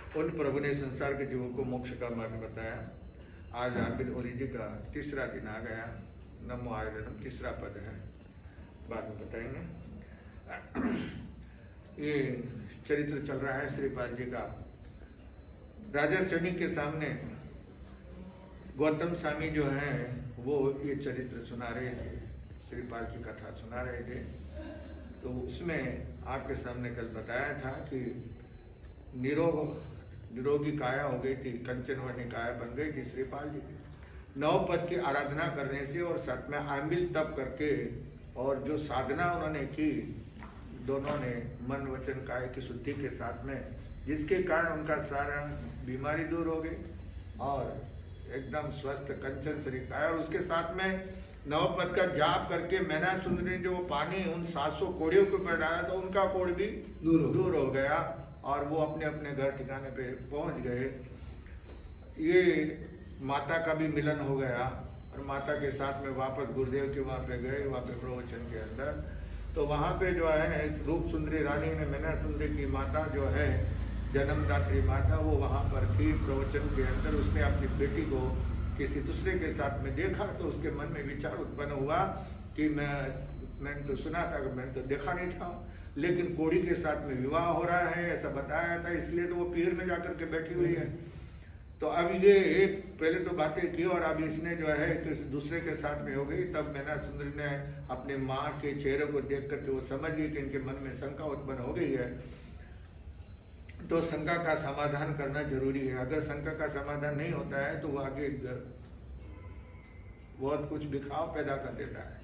उन प्रभु ने संसार के जीवों को मोक्ष का मार्ग बताया। आज आमिर ओली जी का तीसरा दिन आ गया। नमो आयरनम तीसरा पद है, बाद में बताएंगे। ये चरित्र चल रहा है श्रीपाल जी का। राजा शनि के सामने गौतम स्वामी जो हैं वो ये चरित्र सुना रहे थे, श्रीपाल की कथा सुना रहे थे। तो उसमें आपके सामने कल बताया था कि निरोगी काया हो गई थी, कंचनवनी काया बन गई थी श्रीपाल जी की। 9 पद की आराधना करने से और साथ में आमिल तप करके और जो साधना उन्होंने की, दोनों ने मन वचन काय की शुद्धि के साथ में, जिसके कारण उनका सारा बीमारी दूर हो गई और एकदम स्वस्थ कंचन शरीर का। और उसके साथ में 9 पद का जाप करके मैना सुंदरी ने जो पानी उन 700 कोड़ियों के ऊपर डाला तो उनका कोड़ भी दूर हो गया और वो अपने अपने घर ठिकाने पे पहुंच गए। ये माता का भी मिलन हो गया और माता के साथ में वापस गुरुदेव के वहाँ पे गए, वहाँ पे प्रवचन के अंदर। तो वहाँ पे जो है रूप सुंदरी रानी ने मैना सुंदरी की माता जो है जन्मदात्री माता, वो वहाँ पर थी प्रवचन के अंदर। उसने अपनी बेटी को किसी दूसरे के साथ में देखा तो उसके मन में विचार उत्पन्न हुआ कि मैंने तो सुना था, मैंने तो देखा नहीं था, लेकिन कोड़ी के साथ में विवाह हो रहा है ऐसा बताया था, इसलिए तो वो पीर में जाकर के बैठी हुई है। तो अब ये पहले तो बातें की और अब इसने जो है किसी दूसरे के साथ में हो गई। तब मैना सुंदरी ने अपने माँ के चेहरे को देख करके वो समझ गई कि इनके मन में शंका उत्पन्न हो गई है। तो शंका का समाधान करना जरूरी है। अगर शंका का समाधान नहीं होता है तो वो आगे बहुत कुछ बिखाव पैदा कर देता है।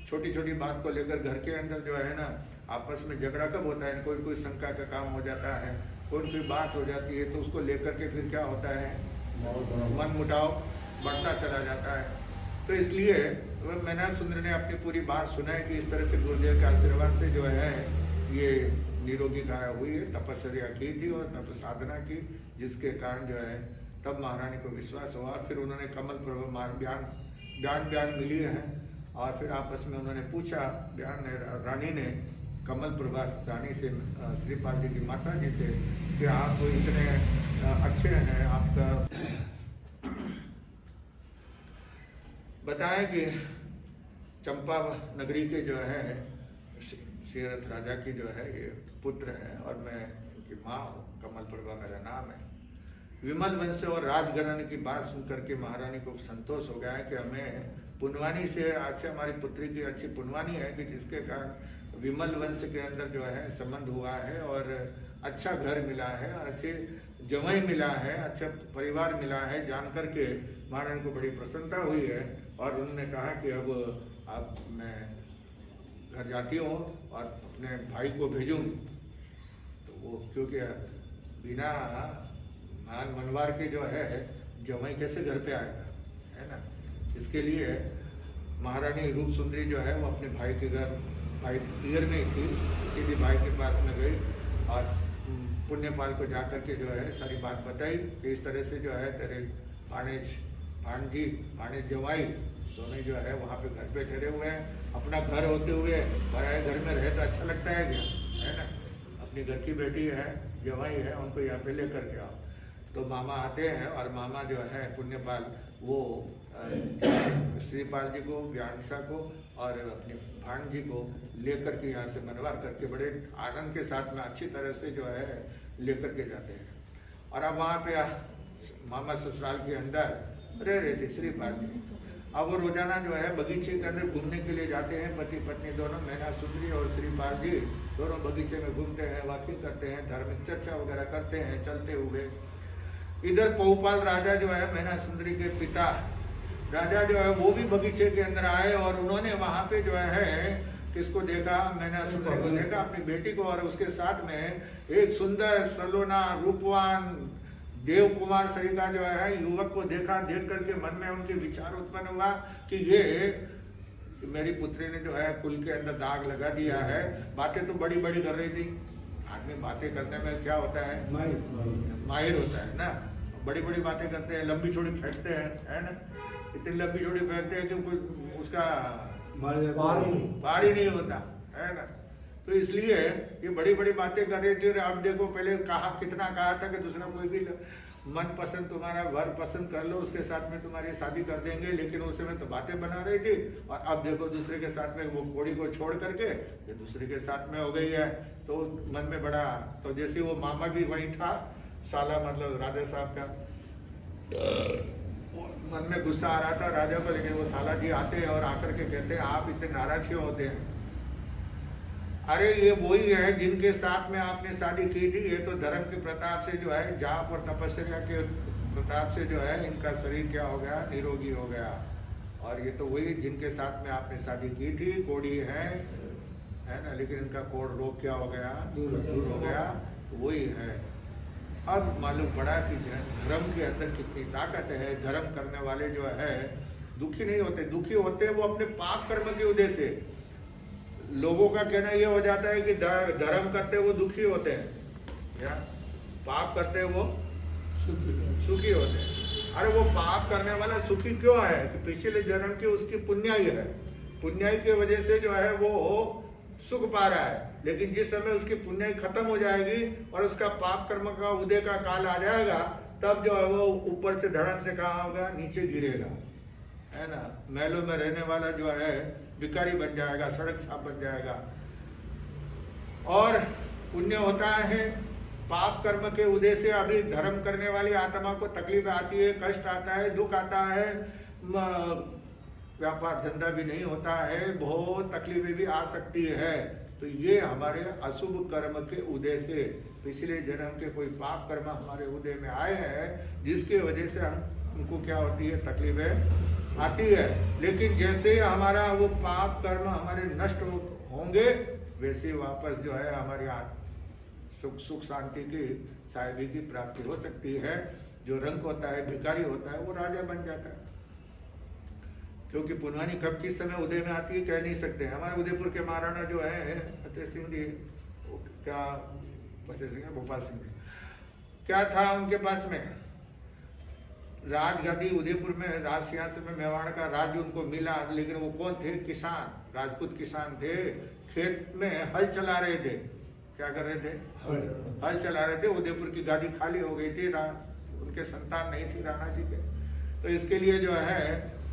छोटी छोटी बात को लेकर घर के अंदर जो है ना आपस में झगड़ा कब होता है, कोई शंका का काम हो जाता है, कोई बात हो जाती है तो उसको लेकर के फिर क्या होता है, मन मुटाव बढ़ता चला जाता है। तो इसलिए मैना सुंदर ने अपनी पूरी बात सुनाई कि इस तरह से गुरुदेव के आशीर्वाद से जो है ये निरोगी काया हुई है, तपस्या की थी और तप साधना की, जिसके कारण जो है तब महारानी को विश्वास हुआ। फिर उन्होंने कमल प्रभु ज्ञान मिली है और फिर आपस में उन्होंने पूछा, रानी ने कमल प्रभा रानी से, श्रीपाल जी की माता जी से कि आप तो इतने अच्छे हैं, आपका बताएं कि चंपा नगरी के जो है श्रीरथ राजा की जो है ये पुत्र है और मैं इनकी माँ हूँ, कमल प्रभा मेरा नाम है। विमल वंश और राजघराने की बात सुन करके महारानी को संतोष हो गया है कि हमें पुनवानी से अच्छे, हमारी पुत्री की अच्छी पुनवानी है कि जिसके कारण विमल वंश के अंदर जो है संबंध हुआ है और अच्छा घर मिला है, अच्छे जमाई मिला है, अच्छा परिवार मिला है। जान करके महारानी को बड़ी प्रसन्नता हुई है और उन्होंने कहा कि अब मैं घर जाती हूँ और अपने भाई को भेजूँगी। तो वो क्योंकि बिना मान मनवार के जो है जमाई कैसे घर पे आएगा, है ना। इसके लिए महारानी रूप सुंदरी जो है वो अपने भाई के घर, भाई पियर में थी, सीधी भाई के पास में गई और पुण्यपाल को जाकर के जो है सारी बात बताई कि इस तरह से जो है तेरे भाणेज जवाई दोनों जो है वहाँ पे घर पे ठहरे हुए हैं। अपना घर होते हुए पराए घर में रहे तो अच्छा लगता है क्या, है ना। अपनी घर की बेटी है, जवाई है, उनको यहाँ पे लेकर के आओ। तो मामा आते हैं और मामा जो है पुण्यपाल वो श्रीपाल जी को, ज्ञानसा को और अपनी भाणजी को लेकर के यहाँ से मनवार करके बड़े आनंद के साथ में अच्छी तरह से जो है लेकर के जाते हैं। और अब वहाँ पे मामा ससुराल के अंदर रह रहे थे श्रीपाल जी। अब वो रोजाना जो है बगीचे के अंदर घूमने के लिए जाते हैं, पति पत्नी दोनों, मैना सुंदरी और श्रीपाल जी दोनों बगीचे में घूमते हैं, वॉकिंग करते हैं, धार्मिक चर्चा वगैरह करते हैं चलते हुए। इधर पहुपाल राजा जो है मैना सुंदरी के पिता राजा जो है वो भी बगीचे के अंदर आए और उन्होंने वहाँ पे जो है किसको देखा, मैना सुंदरी को देखा, अपनी बेटी को, और उसके साथ में एक सुंदर सलोना रूपवान देव कुमार श्री का जो है युवक को देखा। देख करके मन में उनके विचार उत्पन्न हुआ कि ये मेरी पुत्री ने जो है कुल के अंदर दाग लगा दिया है। बातें तो बड़ी बड़ी कर रही थी, आदमी बातें करने में क्या होता है, माहिर होता है ना। बड़ी बड़ी बातें करते हैं, लंबी चौड़ी फेंकते हैं, है ना। इतनी लंबी चौड़ी फेंकते हैं कि उसका पार ही नहीं होता, है ना। तो इसलिए ये बड़ी बड़ी बातें कर रही थी। और अब देखो, पहले कहा कितना कहा था कि दूसरा कोई भी मन पसंद तुम्हारा वर पसंद कर लो, उसके साथ में तुम्हारी शादी कर देंगे, लेकिन उस समय तो बातें बना रही थी। और अब देखो दूसरे के साथ में वो कोड़ी को छोड़ करके ये दूसरे के साथ में हो गई है। तो मन में बड़ा, तो जैसे वो मामा भी वही था, साला मतलब राजा साहब का, मन में गुस्सा आ रहा था राजा को। लेकिन वो साला जी आते हैं और आकर के कहते हैं आप इतने नाराज क्यों होते हैं? अरे ये वही है जिनके साथ में आपने शादी की थी। ये तो धर्म के प्रताप से जो है, जाप और तपस्या के प्रताप से जो है इनका शरीर क्या हो गया, निरोगी हो गया। और ये तो वही जिनके साथ में आपने शादी की थी, कोड़ी है ना, लेकिन इनका कोड़ रोग क्या हो गया, दूर हो गया। वही है। अब मालूम पड़ा कि धर्म के अंदर कितनी ताकत है। धर्म करने वाले जो है दुखी नहीं होते, दुखी होते हैं वो अपने पाप कर्म के उदय से। लोगों का कहना यह हो जाता है कि धर्म करते वो दुखी होते हैं, या पाप करते वो सुखी होते हैं। अरे वो पाप करने वाला सुखी क्यों है कि पिछले जन्म की उसकी पुण्याई है, पुण्याई की वजह से जो है वो सुख पा रहा है। लेकिन जिस समय उसकी पुण्याई खत्म हो जाएगी और उसका पाप कर्म का उदय का काल आ जाएगा, तब जो है वो ऊपर से धड़क से कहाँ होगा, नीचे गिरेगा, है ना। महलों में रहने वाला जो है भिखारी बन जाएगा, सड़क छाप बन जाएगा। और पुण्य होता है पाप कर्म के उदय से। अभी धर्म करने वाली आत्मा को तकलीफ आती है, कष्ट आता है, दुख आता है, व्यापार धंधा भी नहीं होता है, बहुत तकलीफें भी आ सकती है। तो ये हमारे अशुभ कर्म के उदय से, पिछले जन्म के कोई पाप कर्म हमारे उदय में आए हैं, जिसकी वजह से हमको क्या होती है, तकलीफें आती है। लेकिन जैसे हमारा वो पाप कर्म हमारे नष्ट होंगे, वैसे वापस जो है हमारे सुख शांति की साहिबी की प्राप्ति हो सकती है। जो रंग होता है, भिखारी होता है, वो राजा बन जाता है। क्योंकि पुनवानी कब किस समय उदय में आती है कह नहीं सकते। हमारे उदयपुर के महाराणा जो है फतेह सिंह जी, क्या फतेह सिंह, भोपाल सिंह जी, क्या था उनके पास में राजगद्दी उदयपुर में, राज सिंहासन में मेवाड़ का राज्य उनको मिला। लेकिन वो कौन थे, किसान, राजपूत किसान थे, खेत में हल चला रहे थे। क्या कर रहे थे, हल चला रहे थे। उदयपुर की गाड़ी खाली हो गई थी, उनके संतान नहीं थी राणा जी के। तो इसके लिए जो है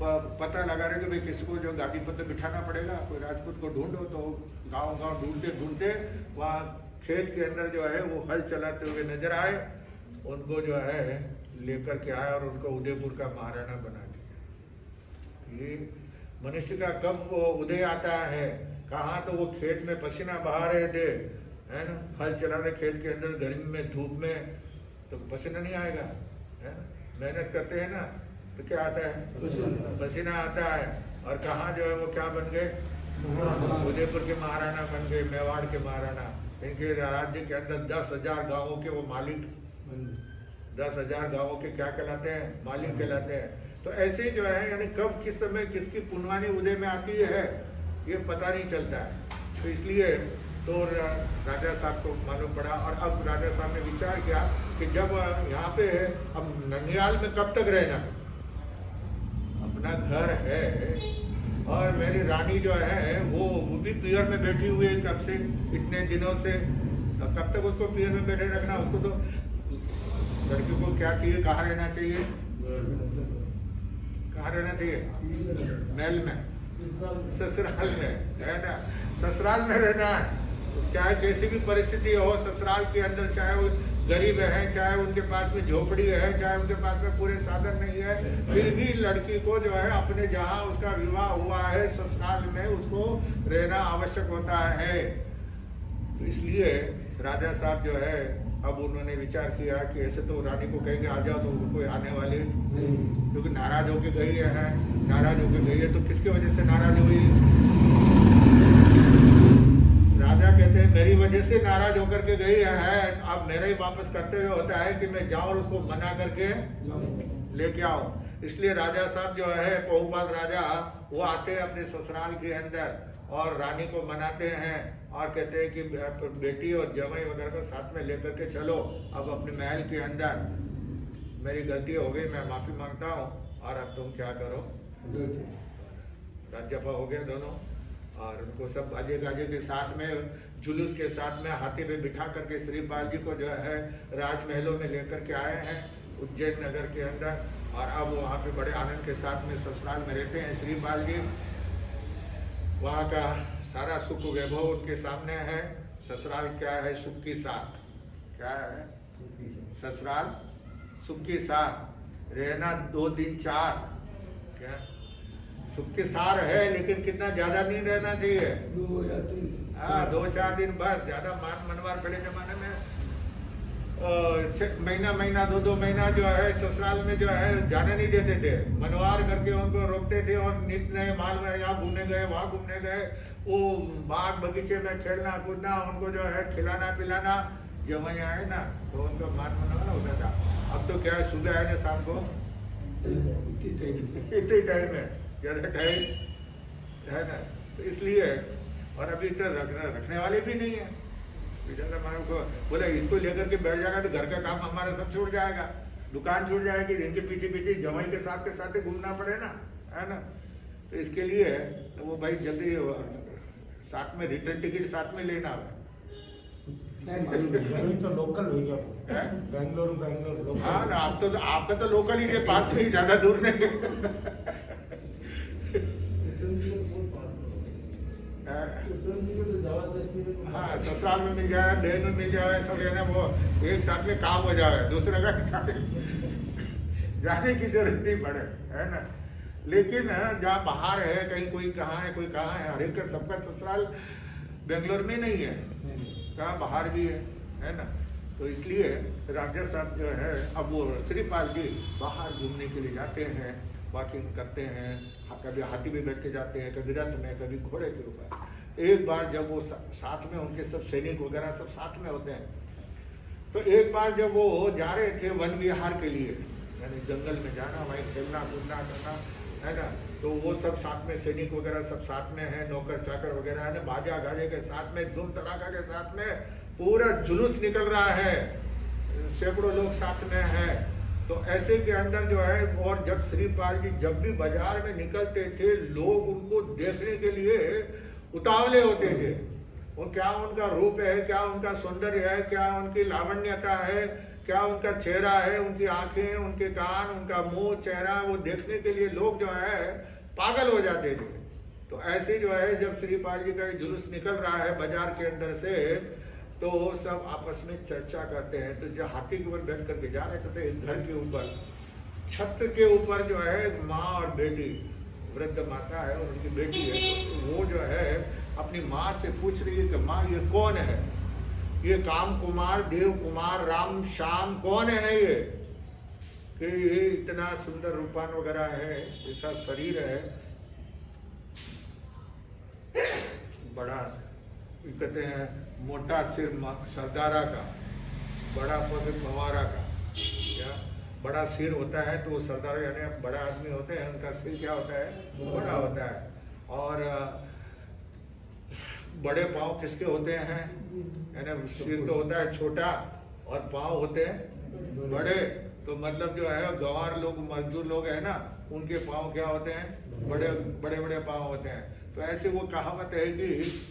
पता लगा रहे कि भाई किसको जो गाड़ी पर तो बिठाना पड़ेगा, कोई राजपूत को ढूंढो। तो गांव ढूंढते ढूंढते वहाँ खेत के अंदर जो है वो हल चलाते हुए नजर आए। उनको जो है लेकर के आया और उनको उदयपुर का महाराणा बना दिया। ये मनुष्य का कब वो उदय आता है, कहाँ, तो वो खेत में पसीना बहा रहे थे, है ना, हल चला रहे खेत के अंदर, गर्मी में, धूप में, तो पसीना नहीं आएगा, है ना। मेहनत करते हैं ना तो क्या आता है, पसीना आता है। और कहाँ जो है वो क्या बन गए, उदयपुर के महाराणा बन गए, मेवाड़ के महाराणा। इनके राज्य के अंदर 10,000 गांवों के वो मालिक, 10,000 गांवों के क्या कहलाते हैं, मालिक कहलाते हैं। तो ऐसे जो है यानी कब किस समय किसकी पुनवानी उदय में आती है ये पता नहीं चलता है। तो इसलिए तो राजा साहब को मालूम पड़ा। और अब राजा साहब ने विचार किया कि जब यहाँ पे अब ननिहाल में कब तक रहना, अपना घर है और मेरी रानी जो है वो भी पियर में बैठी हुई है कब से, इतने दिनों से। कब तक उसको पियर में बैठे रखना, उसको तो लड़की को क्या चाहिए, कहाँ रहना चाहिए, कहाँ रहना चाहिए, महल में, ससुराल में, है ना, ससुराल में रहना है। चाहे कैसी भी परिस्थिति हो, ससुराल के अंदर, चाहे वो गरीब है, चाहे उनके पास में झोपड़ी है, चाहे उनके पास में पूरे साधन नहीं है, फिर भी लड़की को जो है अपने जहाँ उसका विवाह हुआ है ससुराल में उसको रहना आवश्यक होता है। तो इसलिए राजा साहब जो है अब उन्होंने विचार किया कि ऐसे तो रानी को कहेंगे आ जाओ तो कोई आने वाले नहीं, क्योंकि नाराज होके गई है, नाराज होके गई है। तो किसकी वजह से नाराज हुई, राजा कहते हैं मेरी वजह से नाराज होकर के गई है। अब मेरा ही वापस करते हुए होता है कि मैं जाऊं और उसको मना करके लेके आओ। इसलिए राजा साहब जो है पहुपाल राजा, वो आते हैं अपने ससुराल के अंदर और रानी को मनाते हैं और कहते हैं कि बेटी और जमाई वगैरह को साथ में लेकर के चलो अब अपने महल के अंदर, मेरी गलती हो गई, मैं माफी मांगता हूँ और अब तुम क्या करो, राज्यपाल हो गया दोनों। और उनको सब बाजे गाजे के साथ में जुलूस के साथ में हाथी पे बिठा करके श्रीपाल जी को जो है राजमहलों में लेकर के आए हैं उज्जैन नगर के अंदर। और अब वहाँ पे बड़े आनंद के साथ में ससुराल में रहते हैं श्रीपाल जी। वहाँ का सारा सुख वैभव उनके सामने है। ससुराल क्या है? सुख की साथ। क्या है? ससुराल सुख की साथ, रहना 2 दिन 4। क्या सुख के सार है, लेकिन कितना ज्यादा नहीं रहना चाहिए, 2 या 3। हाँ 2-4 दिन बस। ज्यादा मनवार पहले जमाने में महीना 2 महीना जो है ससुराल में जो है जाने नहीं देते थे। मनवार करके उनको रोकते थे और नित नए माल में यहाँ घूमने गए वहाँ घूमने गए, वो बाग बगीचे में खेलना कूदना, उनको जो है खिलाना पिलाना। जब वहीं आए ना तो उनका मान मनवाना होता था। अब तो क्या है, सुबह आए ना शाम को इतनी टाइम है, ज़्यादा टाइम है ना। तो इसलिए और अभी तो रखने वाले भी नहीं है। मान को बोले इसको लेकर के बैठ जाएगा तो घर का काम हमारा सब छूट जाएगा, दुकान छूट जाएगी, इनके पीछे पीछे जमाई के साथ ही घूमना पड़े ना, है ना। तो इसके लिए तो वो भाई जल्दी साथ में रिटर्न टिकट साथ में लेना है। तो लोकल हो गया बैंगलोर लोकल। हाँ ना, आप तो आपका तो लोकल ही है, पास में ही, ज्यादा दूर नहीं। हाँ ससुराल में मिल जाए, बहन में मिल जाए, सब है ना, वो एक साथ में काम हो जाए, दूसरे का जाने की जरूरत नहीं पड़े, है ना। लेकिन जहाँ बाहर है, कहीं कोई कहाँ है, कोई कहाँ है, हर एक सबका ससुराल बेंगलोर में नहीं है, कहाँ बाहर भी है ना। तो इसलिए राजा साहब जो है, अब वो श्रीपाल जी बाहर घूमने के लिए जाते हैं, वॉकिंग करते हैं, कभी हाथी में बैठ के जाते हैं, कभी रथ में, कभी घोड़े के ऊपर। एक बार जब वो साथ में उनके सब सैनिक वगैरह सब साथ में होते हैं, तो एक बार जब वो जा रहे थे वन विहार के लिए, यानी जंगल में जाना, वहीं खेलना कूदना करना, है ना। तो वो सब साथ में सैनिक वगैरह सब साथ में है, नौकर चाकर वगैरह है ना, बाजा गाजे के साथ में, धूम धड़ाका के साथ में, पूरा जुलूस निकल रहा है, सैकड़ों लोग साथ में है। तो ऐसे के अंदर जो है, और जब श्रीपाल जी जब भी बाजार में निकलते थे, लोग उनको देखने के लिए उतावले होते थे। वो क्या उनका रूप है, क्या उनका सौंदर्य है, क्या उनकी लावण्यता है, क्या उनका चेहरा है, उनकी आंखें, उनके कान, उनका मुंह, चेहरा, वो देखने के लिए लोग जो है पागल हो जाते थे। तो ऐसे जो है, जब श्रीपाल जी का जुलूस निकल रहा है बाजार के अंदर से, तो सब आपस में चर्चा करते हैं। तो जो हाथी के ऊपर बैठ करके जा रहे थे, एक घर के ऊपर, छत के ऊपर जो है माँ और बेटी, वृद्ध माता है और उनकी बेटी है, तो वो जो है अपनी माँ से पूछ रही है कि माँ ये कौन है, ये काम कुमार, देव कुमार, राम श्याम कौन है ये, कि ये इतना सुंदर रूपान वगैरह है, ऐसा शरीर है, बड़ा कहते हैं मोटा सिर सरदारा का, बड़ा पग फवारा का। क्या बड़ा सिर होता है तो वो सरदार यानी बड़ा आदमी होते हैं, उनका सिर क्या होता है, बड़ा होता है। और बड़े पाँव किसके होते हैं, यानी सिर तो होता है छोटा और पाँव होते हैं बड़े। तो मतलब जो है गंवार लोग, मजदूर लोग है ना, उनके पाँव क्या होते हैं, बड़े बड़े पाँव होते हैं। तो ऐसे वो कहावत है कि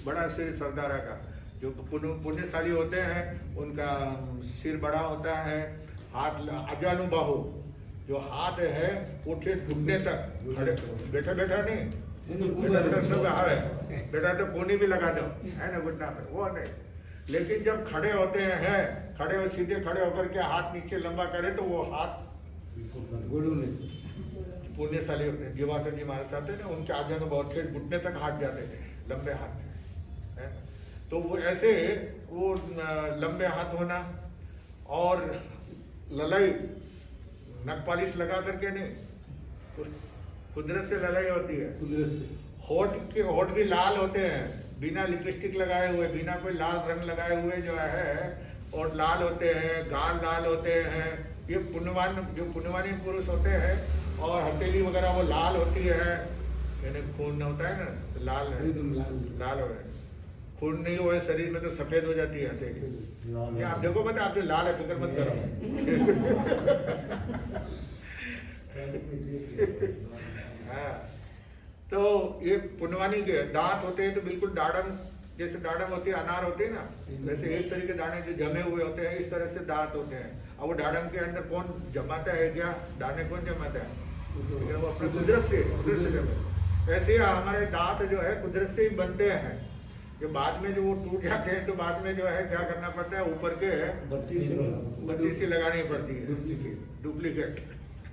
बड़ा सिर सरदारा का। जो पुण्यशाली होते हैं उनका सिर बड़ा होता है, हाथ अजानुबाहु, जो हाथ है उठे घुटने तक, खड़े बैठा नहीं, बेटा सब है, बेटा तो कोनी भी लगा दो, है ना, घुटना पे, वो नहीं। लेकिन जब खड़े होते हैं, खड़े और सीधे खड़े होकर के हाथ नीचे लंबा करे तो वो हाथ पुण्यशाली होते हैं। दिवाकर जी महाराज आते हैं ना, उनके आजानुबाहु थे, घुटने तक हाथ जाते थे, लंबे हाथ है। तो वो ऐसे वो लंबे हाथ होना, और ललाई नक पालिश लगा करके नहीं, कुदरत से ललाई होती है, कुदरत से। होठ भी लाल होते हैं, बिना लिपस्टिक लगाए हुए, बिना कोई लाल रंग लगाए हुए जो है, और लाल होते हैं, गाल लाल होते हैं। ये पुण्यवानी पुरुष होते हैं। और हथेली वगैरह वो लाल होती है, यानी खून होता है ना, तो लाल है, लाल हो है। खून नहीं हुआ शरीर में तो सफेद हो जाती है हथेली। आप देखो बेटा, आप जो लाल है, फिक्र मत करो। हाँ, तो ये पुण्यवानी के दांत होते हैं तो बिल्कुल दाढ़न जैसे डाढ़म होती है, अनार होती है ना, वैसे एक तरह के दाने जो जमे हुए होते हैं, इस तरह से दांत होते हैं। अब वो डाढ़म के अंदर कौन जमाता है क्या, दाने कौन जमाता है? वो अपने कुदरत से जमे। ऐसे ही हमारे दांत जो है कुदरत से ही बनते हैं, जो बाद में जो वो टूट जाते हैं तो बाद में जो है क्या करना पड़ता है, ऊपर के बत्ती सी लगानी पड़ती है, डुप्लीकेट,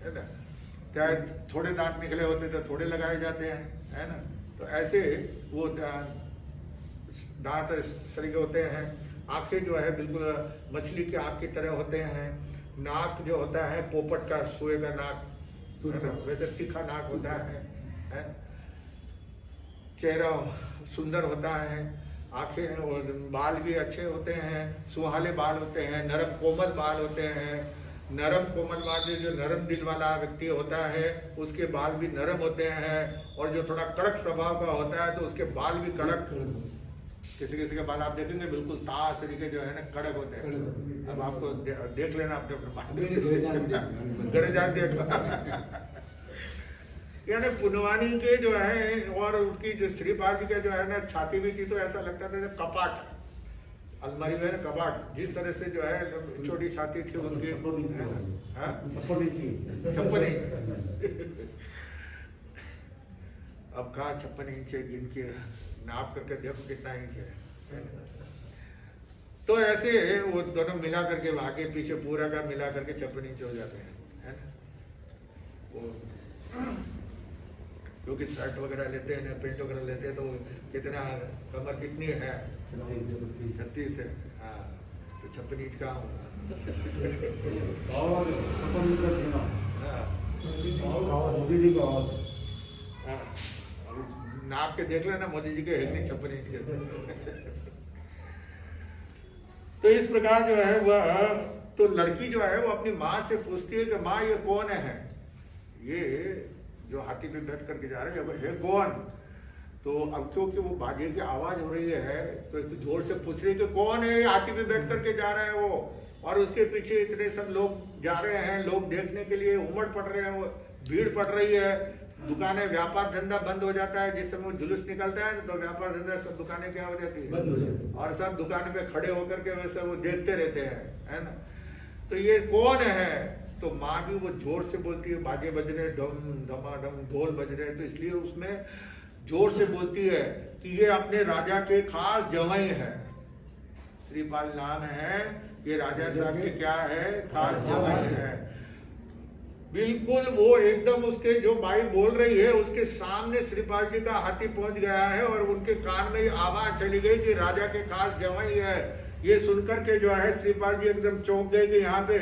है ना। चाहे थोड़े दांत निकले होते तो थोड़े लगाए जाते हैं, है ना। तो ऐसे वो दांत सरीखे होते हैं। आंखें जो है बिल्कुल मछली की आंख की तरह होते हैं। नाक जो होता है पोपट का, सोए का नाक, वैसे तीखा नाक होता है। चेहरा सुंदर होता है, आंखें और बाल भी अच्छे होते हैं, सुहाले बाल होते हैं, नरम कोमल बाल होते हैं। नरम कोमल बाल जो नरम दिल वाला व्यक्ति होता है उसके बाल भी नरम होते हैं, और जो थोड़ा कड़क स्वभाव का होता है तो उसके बाल भी कड़क, किसी किसी के बाल आप देखेंगे बिल्कुल ताश तरीके जो है ना कड़क होते हैं। अब आपको देख लेना अपने गरजान देख लो। यानी पुनवानी के जो है, और उनकी जो श्रीपाल जी का जो है ना छाती भी थी तो ऐसा लगता था कपाट, अलमारी में कबाड़, जिस तरह से जो है छोटी छाती थी उनकी, छप्पन इंच। अब कहा 56 इंच गिन के नाप करके देखो कितना इंच है। तो ऐसे वो दोनों मिला करके आगे पीछे पूरा का मिला करके 56 इंच हो जाते हैं, है ना। वो क्योंकि शर्ट वगैरह लेते हैं, पेंट वगैरह लेते हैं तो कितना कमर कितनी है, 36 है। हाँ, तो 56 इंच का होगा। नाप के देख लेना, मोदी जी के है नहीं 56 इंच के। तो इस प्रकार जो है वह, तो लड़की जो है वो अपनी माँ से पूछती है कि माँ ये कौन है, ये जो हाथी पे बैठ करके जा रहे हैं है कौन। तो अब क्योंकि वो बाजे की आवाज हो रही है तो एक जोर से पूछ रही है कि कौन है हाथी पे बैठ करके जा रहा है वो, और उसके पीछे इतने सब लोग जा रहे हैं, लोग देखने के लिए उमड़ पड़ रहे हैं, वो भीड़ पड़ रही है। दुकानें, व्यापार धंधा बंद हो जाता है, जिस समय जुलूस निकलता है तो व्यापार धंधा सब दुकानें क्या हो जाती है, बंद हो जाती है, और सब दुकान पे खड़े होकर के वैसे वो देखते रहते हैं, है ना। तो ये कौन है, तो माँ भी वो जोर से बोलती है, बाजे बज रहे, डम धमाधम ढोल बज रहे, तो इसलिए उसमें जोर से बोलती है कि ये अपने राजा के खास जवाई है। श्रीपाल नाम है, ये राजा साहब के क्या है, खास जवाई है। बिल्कुल वो एकदम उसके जो बाई बोल रही है उसके सामने श्रीपाल जी का हाथी पहुंच गया है, और उनके कान में आवाज चली गई कि राजा के खास जवाई है। ये सुनकर के जो है श्रीपाल जी एकदम चौंक गए कि यहाँ पे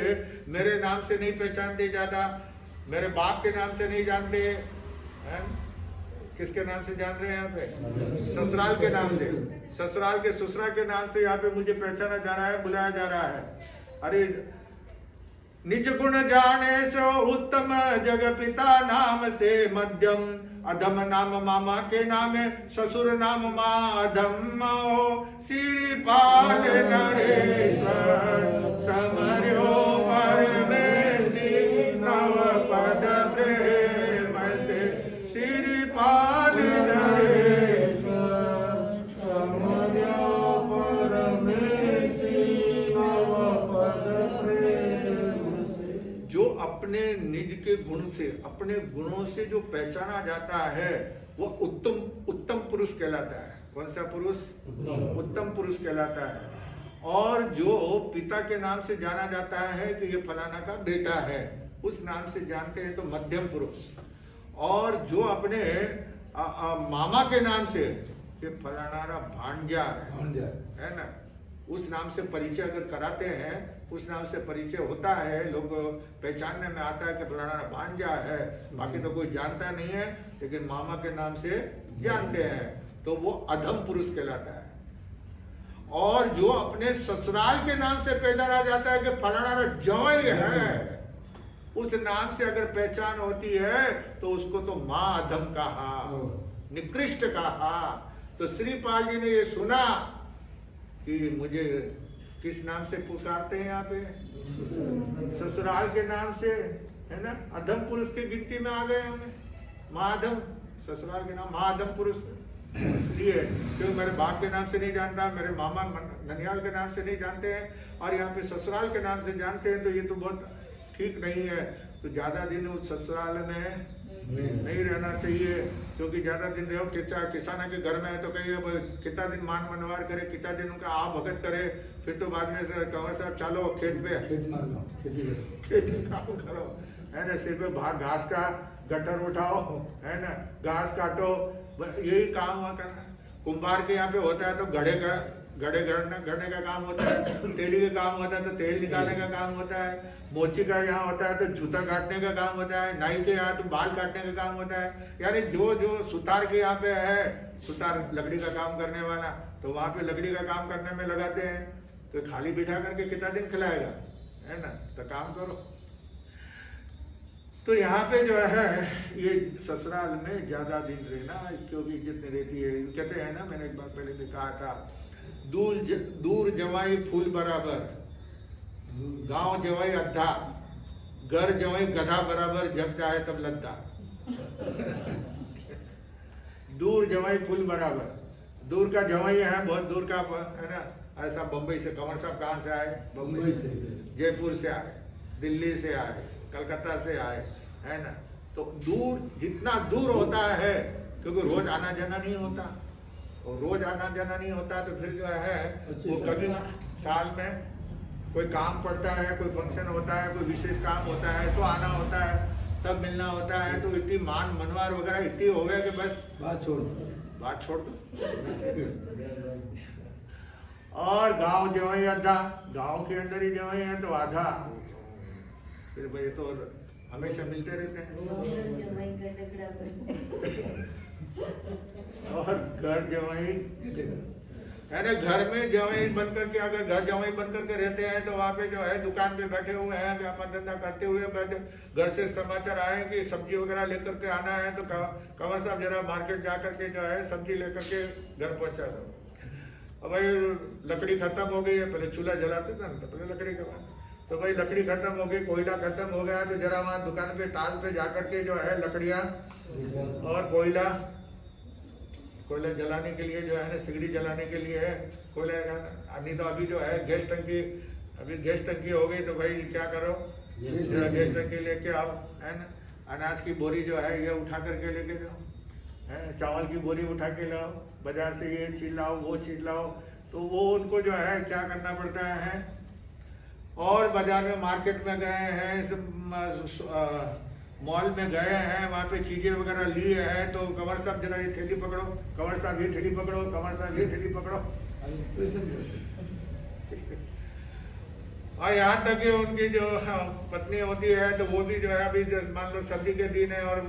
मेरे नाम से नहीं पहचानते ज्यादा, मेरे बाप के नाम से नहीं जानते हैं, किसके नाम से जान रहे हैं यहाँ पे, ससुराल के नाम से, ससुराल के ससुरा के नाम से यहाँ पे मुझे पहचाना जा रहा है, बुलाया जा रहा है। अरे निज गुण जाने सो उत्तम, जग पिता नाम से मध्यम, अधम नाम मामा के नाम, ससुर नाम माधम। श्रीपाल नरेश्वर समर्यो परमेश्वरी, नव पद प्रेम से। श्रीपाल नरेश्वर समर्यो परमेश्वरी, नव पद प्रेम से। जो अपने निज के गुण से, अपने गुणों से जो पहचाना जाता है वो उत्तम पुरुष कहलाता है। कौन सा पुरुष, उत्तम पुरुष कहलाता है। और जो पिता के नाम से जाना जाता है कि ये फलाना का बेटा है, उस नाम से जानते हैं तो मध्यम पुरुष। और जो अपने मामा के नाम से कि फलाना भांजा है ना, उस नाम से परिचय अगर कराते हैं, उस नाम से परिचय होता है, लोग पहचानने में आता है कि फलाना भांजा है, बाकी तो कोई जानता नहीं है, लेकिन मामा के नाम से जानते हैं, तो वो अधम पुरुष कहलाता है। और जो अपने ससुराल के नाम से पहचाना जाता है कि फलाना जवाई है, उस नाम से अगर पहचान होती है तो उसको तो माँ अधम कहा, निकृष्ट कहा। तो श्रीपाल जी ने ये सुना कि मुझे किस नाम से पुकारते हैं यहाँ पे, ससुराल के नाम से, है ना, अधम पुरुष की गिनती में आ गए हमें, महाधम, ससुराल के नाम महाधम पुरुष। इसलिए क्योंकि मेरे बाप के नाम से नहीं जानता, मेरे मामा ननियाल के नाम से नहीं जानते हैं, और यहाँ पे ससुराल के नाम से जानते हैं, तो ये तो बहुत ठीक नहीं है। तो ज़्यादा दिन उस ससुराल में नहीं रहना चाहिए, क्योंकि ज़्यादा दिन रहो किसाना के घर में है तो कहिए कितना दिन मान मनवार करे, कितना दिन उनका आ भगत करे, फिर तो बाद में कंवर साहब चलो खेत पे खेती काम करो, है ना, सिर पे घास का गट्टर उठाओ, है ना, घास काटो, यही काम हुआ करना। कुंभार के यहाँ पे होता है तो गड़े गढ़ने का काम होता है, तेली का काम होता है तो तेल निकालने का काम होता है, मोची का यहाँ होता है तो जूता काटने का काम होता है, नाई के यहाँ तो बाल काटने का काम होता है। यानी जो जो सुतार के यहाँ पे है, सुतार लकड़ी का काम करने वाला, तो वहाँ पे लकड़ी का काम करने में लगाते हैं, तो खाली बिठा करके कितना दिन खिलाएगा, है ना, तो काम करो। तो यहाँ पे जो है ये ससुराल में ज्यादा दिन रहना, क्योंकि इज्जत नहीं रहती है। कहते हैं ना, मैंने एक बार पहले भी कहा था, दूर जवाई फूल बराबर, गांव जवाई अड्ढा, घर जवाई गधा बराबर, जब चाहे तब लद्दा। दूर जवाई फूल बराबर, दूर का जवाई है, बहुत दूर का है ना, ऐसा बम्बई से, कंवर साहब कहाँ से आए? बम्बई से, जयपुर से आए, दिल्ली से आए, कलकत्ता से आए, है ना। तो दूर जितना दूर होता है, क्योंकि रोज आना जाना नहीं होता, और रोज आना जाना नहीं होता तो फिर जो है वो कभी साल में कोई काम पड़ता है, कोई फंक्शन होता है, कोई विशेष काम होता है तो आना होता है, तब मिलना होता है। तो इतनी मान मनवार वगैरह इतनी हो गया कि बस बात छोड़ दो। और गांव जो है आधा, गांव के अंदर ही जो है तो आधा, फिर भाई तो हमेशा मिलते रहते हैं। और घर जवाई है ना, घर में जवाई बन करके, अगर घर जवाई बन करके रहते हैं तो वहाँ पे जो है दुकान पे बैठे हुए हैं, व्यापार धंधा करते हुए बैठे, घर से समाचार आए कि सब्जी वगैरह लेकर के आना है, तो कंवर साहब जरा मार्केट जा करके जो है सब्जी लेकर के घर पहुँचा दो। अब भाई लकड़ी खत्म हो गई है, पहले चूल्हा जलाते थे ना, तो पहले लकड़ी का, तो भाई लकड़ी खत्म हो गई, कोयला खत्म हो गया, तो जरा वहाँ दुकान पे टाल पे जाकर के जो है लकड़ियाँ और कोयला जलाने के लिए जो है ना, सिगड़ी जलाने के लिए है कोयला का। नहीं तो अभी जो है गैस टंकी हो गई, तो भाई क्या करो, जरा गैस टंकी लेके आओ, है ना, अनाज की बोरी जो है ये उठा करके लेके जाओ, है, चावल की बोरी उठा के लाओ, बाजार से ये चीज लाओ, वो चीज लाओ। तो वो उनको जो है क्या करना पड़ता है, और बाजार में मार्केट में गए हैं, मॉल में गए हैं, वहाँ पे चीजें वगैरह लिए हैं, तो कंवर साहब जरा ये थैली पकड़ो, कंवर साहब ये थैली पकड़ो, कंवर साहब ये थैली पकड़ो। और यहाँ तक कि उनकी जो पत्नी होती है तो वो भी जो है, अभी मान लो सर्दी के दिन है और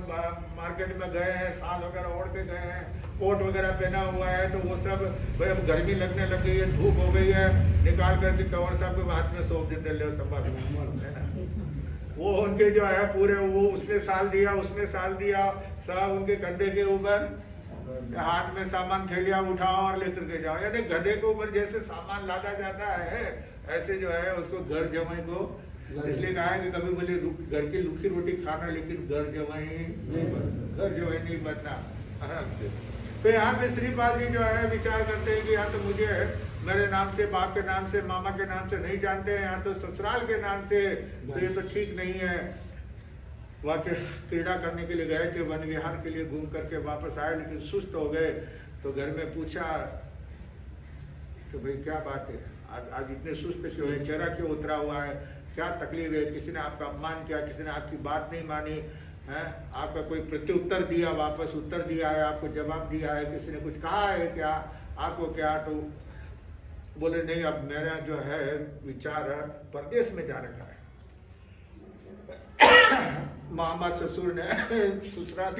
मार्केट में गए हैं, साल वगैरह ओढ़ के गए हैं, कोट वगैरह पहना हुआ है, तो वो सब भाई अब गर्मी लगने लग गई है, धूप हो गई है, निकाल करके कंवर साहब के हाथ में सौंप देते ले संभाल, है ना। वो उनके जो है पूरे, वो उसने साल दिया, सब उनके कंधे के ऊपर, हाथ में सामान थैलियां उठाओ और लेकर के जाओ। यानी गधे के ऊपर जैसे सामान लादा जाता है, ऐसे जो है उसको घर जमाई को इसलिए कहा है कि कभी बोले घर की लुखी रोटी खाना, लेकिन घर जमाई नहीं बनना। तो यहाँ पे श्रीपाल जी जो है विचार करते हैं कि यहाँ तो मुझे मेरे नाम से, बाप के नाम से, मामा के नाम से नहीं जानते हैं, यहाँ तो ससुराल के नाम से, तो ये तो ठीक नहीं है। वहाँ के क्रीड़ा करने के लिए गए थे, वन विहार के लिए घूम करके वापस आए, लेकिन सुस्त हो गए, तो घर में पूछा तो भाई क्या बात है, आज इतने सुस्त क्यों है, चेहरा क्यों उतरा हुआ है, क्या तकलीफ है, किसी ने आपका अपमान किया, किसी ने आपकी बात नहीं मानी है, आपका कोई प्रत्युत्तर दिया, वापस उत्तर दिया है, आपको जवाब दिया है, किसी ने कुछ कहा है क्या आपको, क्या? तो बोले नहीं, अब मेरा जो है विचार परदेश में जाने का है। मामा ससुर ने ससुराल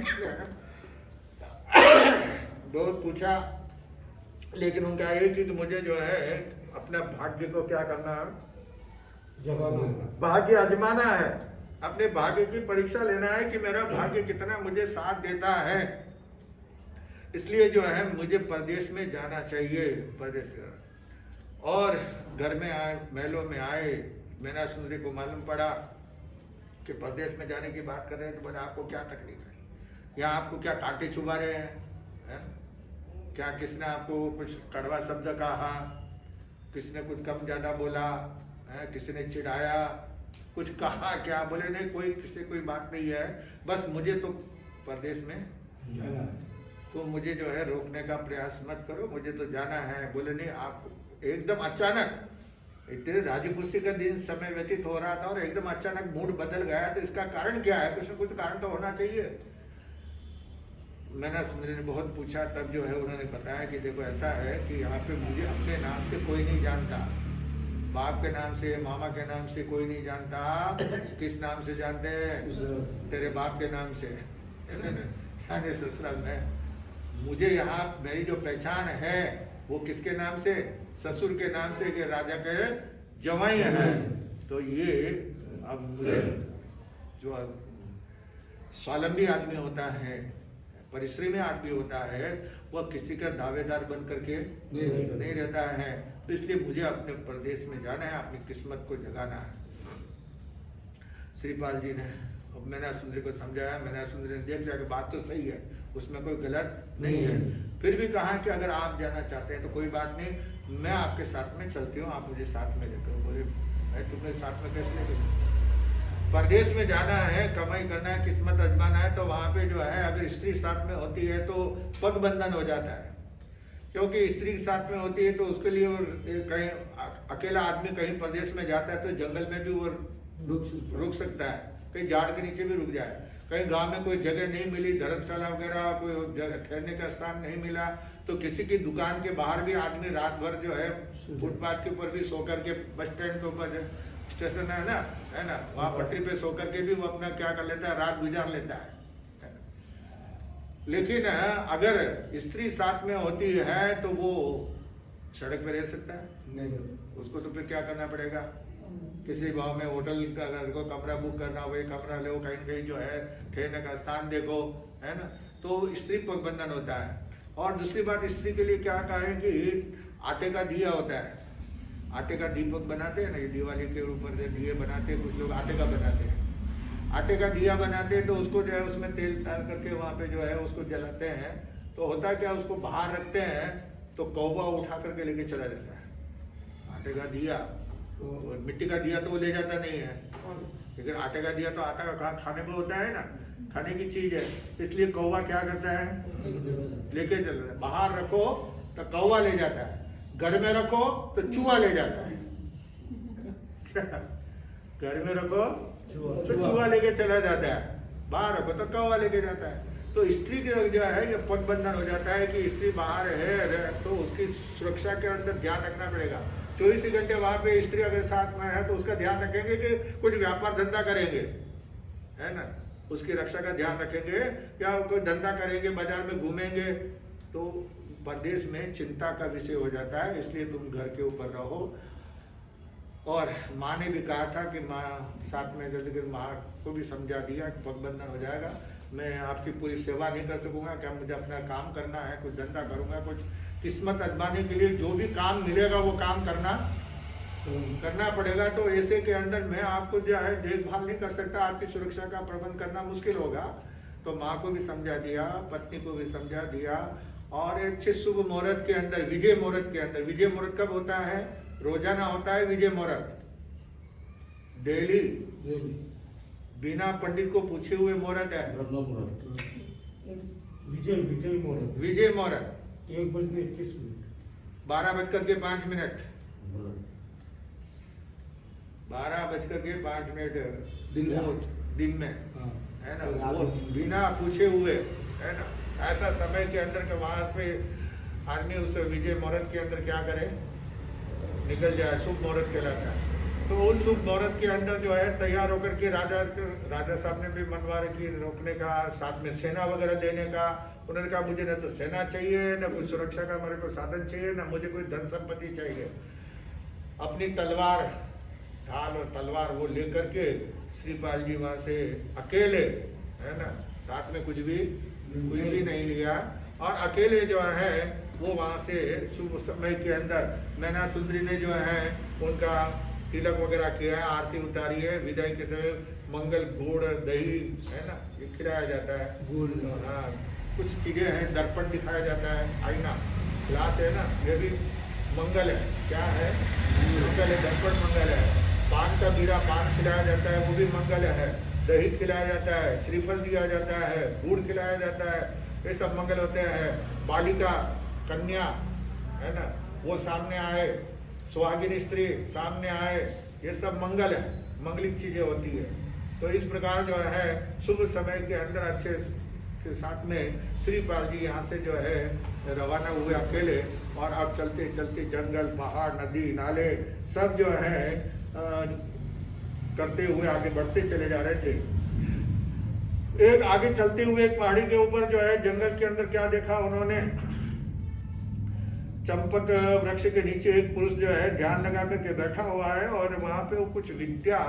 बहुत पूछा, लेकिन उनका एक ही कि मुझे जो है अपना भाग्य को क्या करना है, भाग्य आजमाना है, अपने भाग्य की परीक्षा लेना है कि मेरा भाग्य कितना मुझे साथ देता है। इसलिए जो है मुझे परदेश में जाना चाहिए, परदेश। और घर में आए, महलों में आए, मैना सुंदरी को मालूम पड़ा कि परदेश में जाने की बात कर रहे हैं, तो बोले आपको क्या तकलीफ है, यहाँ आपको क्या कांटे चुभा रहे हैं, है? क्या किसने आपको कुछ कड़वा शब्द कहा, किसने कुछ कम ज़्यादा बोला है, किसी ने चिढ़ाया, कुछ कहा क्या, बोले नहीं कोई किसी कोई बात नहीं है, बस मुझे तो प्रदेश में जाना है। तो मुझे जो है रोकने का प्रयास मत करो, मुझे तो जाना है। बोले नहीं, आप एकदम अचानक इतने राजी खुशी का दिन समय व्यतीत हो रहा था और एकदम अचानक मूड बदल गया, तो इसका कारण क्या है? कुछ न कुछ कारण तो होना चाहिए। मैंने बहुत पूछा, तब जो है उन्होंने बताया कि देखो ऐसा है कि यहाँ पे मुझे अपने नाम से कोई नहीं जानता, बाप के नाम से मामा के नाम से कोई नहीं जानता। किस नाम से जानते हैं? तेरे बाप के नाम से। यानी ससुराल में मुझे यहाँ मेरी जो पहचान है वो किसके नाम से? ससुर के नाम से कि राजा के जवाई है। तो ये अब मुझे जो स्वावलंबी आदमी होता है, परिश्रमी आदमी होता है, वह किसी का दावेदार बन करके नहीं रहता है। तो इसलिए मुझे अपने प्रदेश में जाना है, अपनी किस्मत को जगाना है। श्रीपाल जी ने, अब मैंने सुंदरी को समझाया, मैंने सुंदरी ने देख लिया कि बात तो सही है, उसमें कोई गलत नहीं है। फिर भी कहा कि अगर आप जाना चाहते हैं तो कोई बात नहीं, मैं आपके साथ में चलती हूँ, आप मुझे साथ में लेकर। बोले भाई तुम्हें साथ में कैसे लेकर? परदेश में जाना है, कमाई करना है, किस्मत आजमाना है, तो वहाँ पे जो है अगर स्त्री साथ में होती है तो पग बंधन हो जाता है। क्योंकि स्त्री साथ में होती है तो उसके लिए कहीं अकेला आदमी कहीं प्रदेश में जाता है तो जंगल में भी वो रुक सकता है, कहीं झाड़ के नीचे भी रुक जाए, कहीं गांव में कोई जगह नहीं मिली, धर्मशाला वगैरह कोई जगह ठहरने का स्थान नहीं मिला, तो किसी की दुकान के बाहर भी आदमी रात भर जो है फुटपाथ के ऊपर भी सो करके, बस स्टैंड के ऊपर स्टेशन है ना, वहाँ पटरी पे सो करके भी वो अपना क्या कर लेता है, रात गुजार लेता है। लेकिन अगर स्त्री साथ में होती है तो वो सड़क पे रह सकता है नहीं, उसको तो फिर क्या करना पड़ेगा? किसी गांव में होटल का अगर को कमरा बुक करना हो, वही कमरा लो, कहीं कहीं जो है ठहरने का स्थान देखो, है ना, तो स्त्री बंधन होता है। और दूसरी बात स्त्री के लिए क्या कहा है कि आटे का दिया होता है, आटे का दीपक बनाते हैं ना, ये दिवाली के ऊपर दिए बनाते हैं, कुछ लोग आटे का बनाते हैं, आटे का दिया बनाते हैं, तो उसको जो है उसमें तेल डाल करके वहाँ पे जो है उसको जलाते हैं। तो होता क्या, उसको बाहर रखते हैं तो कौवा उठा करके लेके चला जाता है। आटे का दिया, तो मिट्टी का दिया तो वो ले जाता नहीं है, लेकिन आटे का दिया तो आटा का खाने को होता है ना, खाने की चीज है, इसलिए कौवा क्या करता है, लेके चल रहा है। बाहर रखो तो कौवा ले जाता है, घर में रखो तो चूहा ले जाता है। घर में रखो तो चूहा लेके चला जाता है, बाहर रखो तो कौवा लेके जाता है। तो स्त्री जो है ये पग बंधन हो जाता है कि स्त्री बाहर है तो उसकी सुरक्षा के अंदर ध्यान रखना पड़ेगा। 24 घंटे वहां पे स्त्री अगर साथ में है तो उसका ध्यान रखेंगे कि कुछ व्यापार धंधा करेंगे, है ना, उसकी रक्षा का ध्यान रखेंगे, या कोई धंधा करेंगे, बाजार में घूमेंगे, तो प्रदेश में चिंता का विषय हो जाता है। इसलिए तुम घर के ऊपर रहो। और माँ ने भी कहा था कि माँ साथ में, लेकिन माँ को भी समझा दिया कि पग बंधन हो जाएगा, मैं आपकी पूरी सेवा नहीं कर सकूंगा, क्या मुझे अपना काम करना है, कुछ धंधा करूंगा, कुछ किस्मत आजमाने के लिए जो भी काम मिलेगा वो काम करना पड़ेगा। तो ऐसे के अंदर मैं आपको जो है देखभाल नहीं कर सकता, आपकी सुरक्षा का प्रबंध करना मुश्किल होगा। तो माँ को भी समझा दिया, पत्नी को भी समझा दिया। और अच्छे शुभ मुहूर्त के अंदर, विजय मुहूर्त के अंदर, विजय मुहूर्त कब होता है? रोजाना होता है विजय मुहूर्त, डेली, बिना पंडित को पूछे हुए मुहूर्त है विजय मुहूर्त। विजय मुहूर्त 1:21 12:05 12:05 दिन में, है ना, वो बिना पूछे हुए, है ना, ऐसा समय के अंदर के वहां पे आदमी उस विजय मुहूर्त के अंदर क्या करे, निकल जाए, शुभ मुहूर्त कहलाता है। तो उस शुभ मुहूर्त के अंदर जो है तैयार होकर के राजा साहब ने भी मनवा रखी रोकने का, साथ में सेना वगैरह देने का। उन्होंने कहा मुझे न तो सेना चाहिए, न कोई सुरक्षा का मेरे को साधन चाहिए, न मुझे कोई धन संपत्ति चाहिए। अपनी तलवार, ढाल और तलवार वो लेकर के श्रीपाल जी वहां से अकेले, है ना, साथ में कुछ भी नहीं लिया, और अकेले जो है वो वहां से शुभ समय के अंदर मैना सुंदरी ने जो है उनका तिलक वगैरह किया है, आरती उतारी है, विदाई के समय मंगल गुड़ दही, है ना, ये खिलाया जाता है, गुड़, हाँ, कुछ चीज़ें हैं, दर्पण दिखाया जाता है, आईना, ग्लास है ना, ये भी मंगल है। क्या है? मंगल है, दर्पण मंगल है। पान का बीरा, पान खिलाया जाता है, वो भी मंगल है। दही खिलाया जाता है, श्रीफल दिया जाता है, गुड़ खिलाया जाता है, ये सब मंगल होते हैं। बालिका, कन्या है ना, वो सामने आए, सुहागिनी स्त्री सामने आए, ये सब मंगल है, मंगलिक चीज़ें होती है। तो इस प्रकार जो है शुभ समय के अंदर अच्छे के साथ में श्रीपाल जी यहाँ से जो है रवाना हुए अकेले, और अब चलते चलते जंगल, पहाड़, नदी, नाले सब जो है करते हुए आगे बढ़ते चले जा रहे थे। एक आगे चलते हुए एक पहाड़ी के ऊपर जो है जंगल के अंदर क्या देखा उन्होंने, चंपक वृक्ष के नीचे एक पुरुष जो है ध्यान लगा करके बैठा हुआ है, और वहां पे वो कुछ विद्या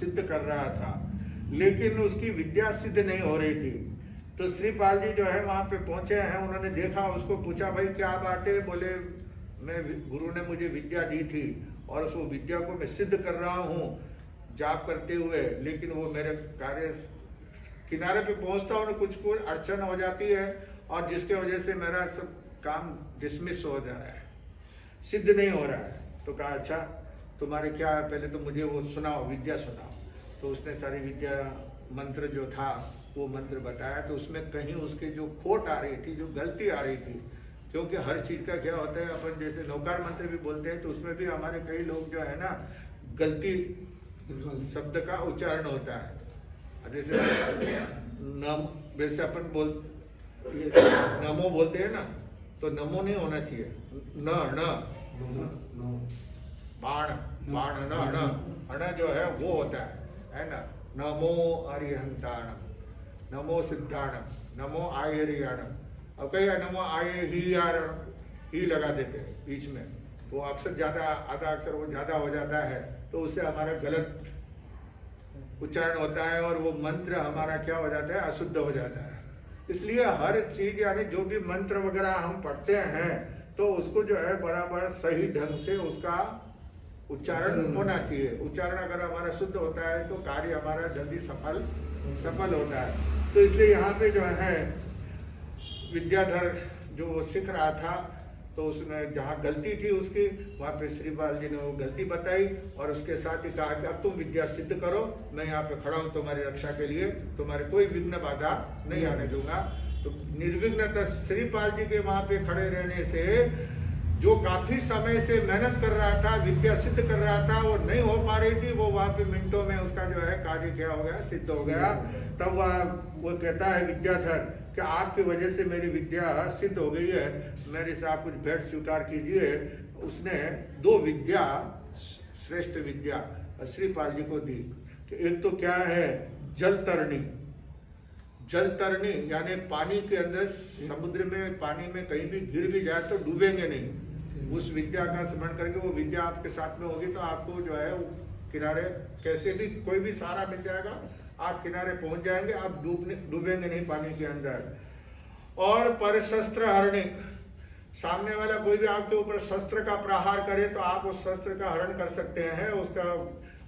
सिद्ध कर रहा था, लेकिन उसकी विद्या सिद्ध नहीं हो रही थी। तो श्रीपाल जी जो है वहां पे पहुंचे हैं, उन्होंने देखा, उसको पूछा, भाई क्या बात है? बोले, मैं गुरु ने मुझे विद्या दी थी और उस विद्या को मैं सिद्ध कर रहा हूँ जाप करते हुए, लेकिन वो मेरे कार्य किनारे पे पहुंचता हूँ कुछ अड़चन हो जाती है, और जिसके वजह से मेरा सब काम डिसमिस हो जा रहा है, सिद्ध नहीं हो रहा है। तो कहा, अच्छा तुम्हारे क्या है, पहले तो मुझे वो सुनाओ, विद्या सुनाओ। तो उसने सारी विद्या मंत्र जो था वो मंत्र बताया। तो उसमें कहीं उसके जो खोट आ रही थी, जो गलती आ रही थी, क्योंकि हर चीज़ का क्या होता है, अपन जैसे नौकार मंत्र भी बोलते हैं, तो उसमें भी हमारे कई लोग जो है ना गलती शब्द का उच्चारण होता है। जैसे नम, वैसे अपन नमो बोलते हैं ना, तो नमो नहीं होना चाहिए, न बाण, बाण न, अण जो है वो होता है ना। नमो अरिहंताणम, नमो सिद्धाणम, नमो आयरियाणम। अब कहीं नमो आये ही यार, ही लगा देते हैं बीच में, वो अक्सर ज्यादा, आधा अक्षर वो ज्यादा हो जाता है, तो उससे हमारा गलत उच्चारण होता है, और वो मंत्र हमारा क्या हो जाता है, अशुद्ध हो जाता है। इसलिए हर चीज, यानी जो भी मंत्र वगैरह हम पढ़ते हैं, तो उसको जो है बराबर सही ढंग से उसका उच्चारण होना चाहिए। उच्चारण अगर हमारा शुद्ध होता है तो कार्य हमारा जल्दी सफल होता है। तो इसलिए यहाँ पे जो है विद्याधर जो सीख रहा था, तो उसने जहाँ गलती थी उसकी, वहाँ पे श्रीपाल जी ने वो गलती बताई, और उसके साथ ही कहा कि अब तुम विद्या सिद्ध करो, मैं यहाँ पे खड़ा हूँ तुम्हारी रक्षा के लिए, तुम्हारे कोई विघ्न बाधा नहीं आने दूंगा। तो निर्विघ्नता श्रीपाल जी के वहाँ पे खड़े रहने से, जो काफी समय से मेहनत कर रहा था, विद्या सिद्ध कर रहा था, वो नहीं हो पा रही थी, वो वहाँ पे मिनटों में उसका जो है कार्य क्या हो गया, सिद्ध हो गया। तब वो कहता है विद्याधर कि आपकी वजह से मेरी विद्या सिद्ध हो गई है, मेरे से आप कुछ भेंट स्वीकार कीजिए। उसने 2 विद्या, श्रेष्ठ विद्या श्रीपाल जी को दी। एक तो क्या है, जल तरणी। जल तरणी यानी पानी के अंदर, समुद्र में, पानी में कहीं भी गिर भी जाए तो डूबेंगे नहीं। उस विद्या का स्मरण करके, वो विद्या आपके साथ में होगी तो आपको जो है किनारे कैसे भी, कोई भी सहारा मिल जाएगा, आप किनारे पहुंच जाएंगे, आप डूबेंगे नहीं पानी के अंदर। और परशस्त्र हरणी, सामने वाला कोई भी आपके ऊपर शस्त्र का प्रहार करे तो आप उस शस्त्र का हरण कर सकते हैं। उसका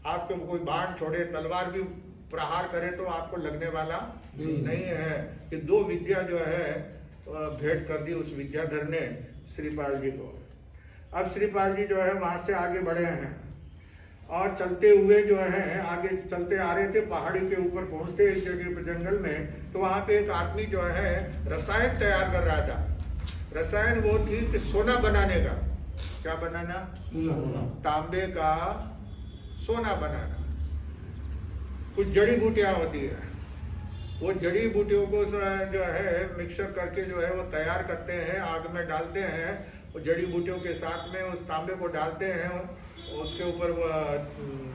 आपके कोई बाण छोड़े, तलवार भी प्रहार करे तो आपको लगने वाला नहीं है। कि 2 विद्या जो है भेंट कर दी उस विद्याधर ने श्रीपाल जी को। अब श्रीपाल जी जो है वहां से आगे बढ़े हैं, और चलते हुए जो है आगे चलते आ रहे थे, पहाड़ी के ऊपर पहुंचते एक जगह पर जंगल में, तो वहां पे एक आदमी जो है रसायन तैयार कर रहा था। रसायन वो थी कि सोना बनाने का। क्या बनाना? तांबे का सोना बनाना। कुछ जड़ी बूटियां होती है, वो जड़ी बूटियों को जो है मिक्सर करके जो है वो तैयार करते हैं, आग में डालते हैं, वो जड़ी बूटियों के साथ में उस तांबे को डालते हैं, उसके ऊपर वो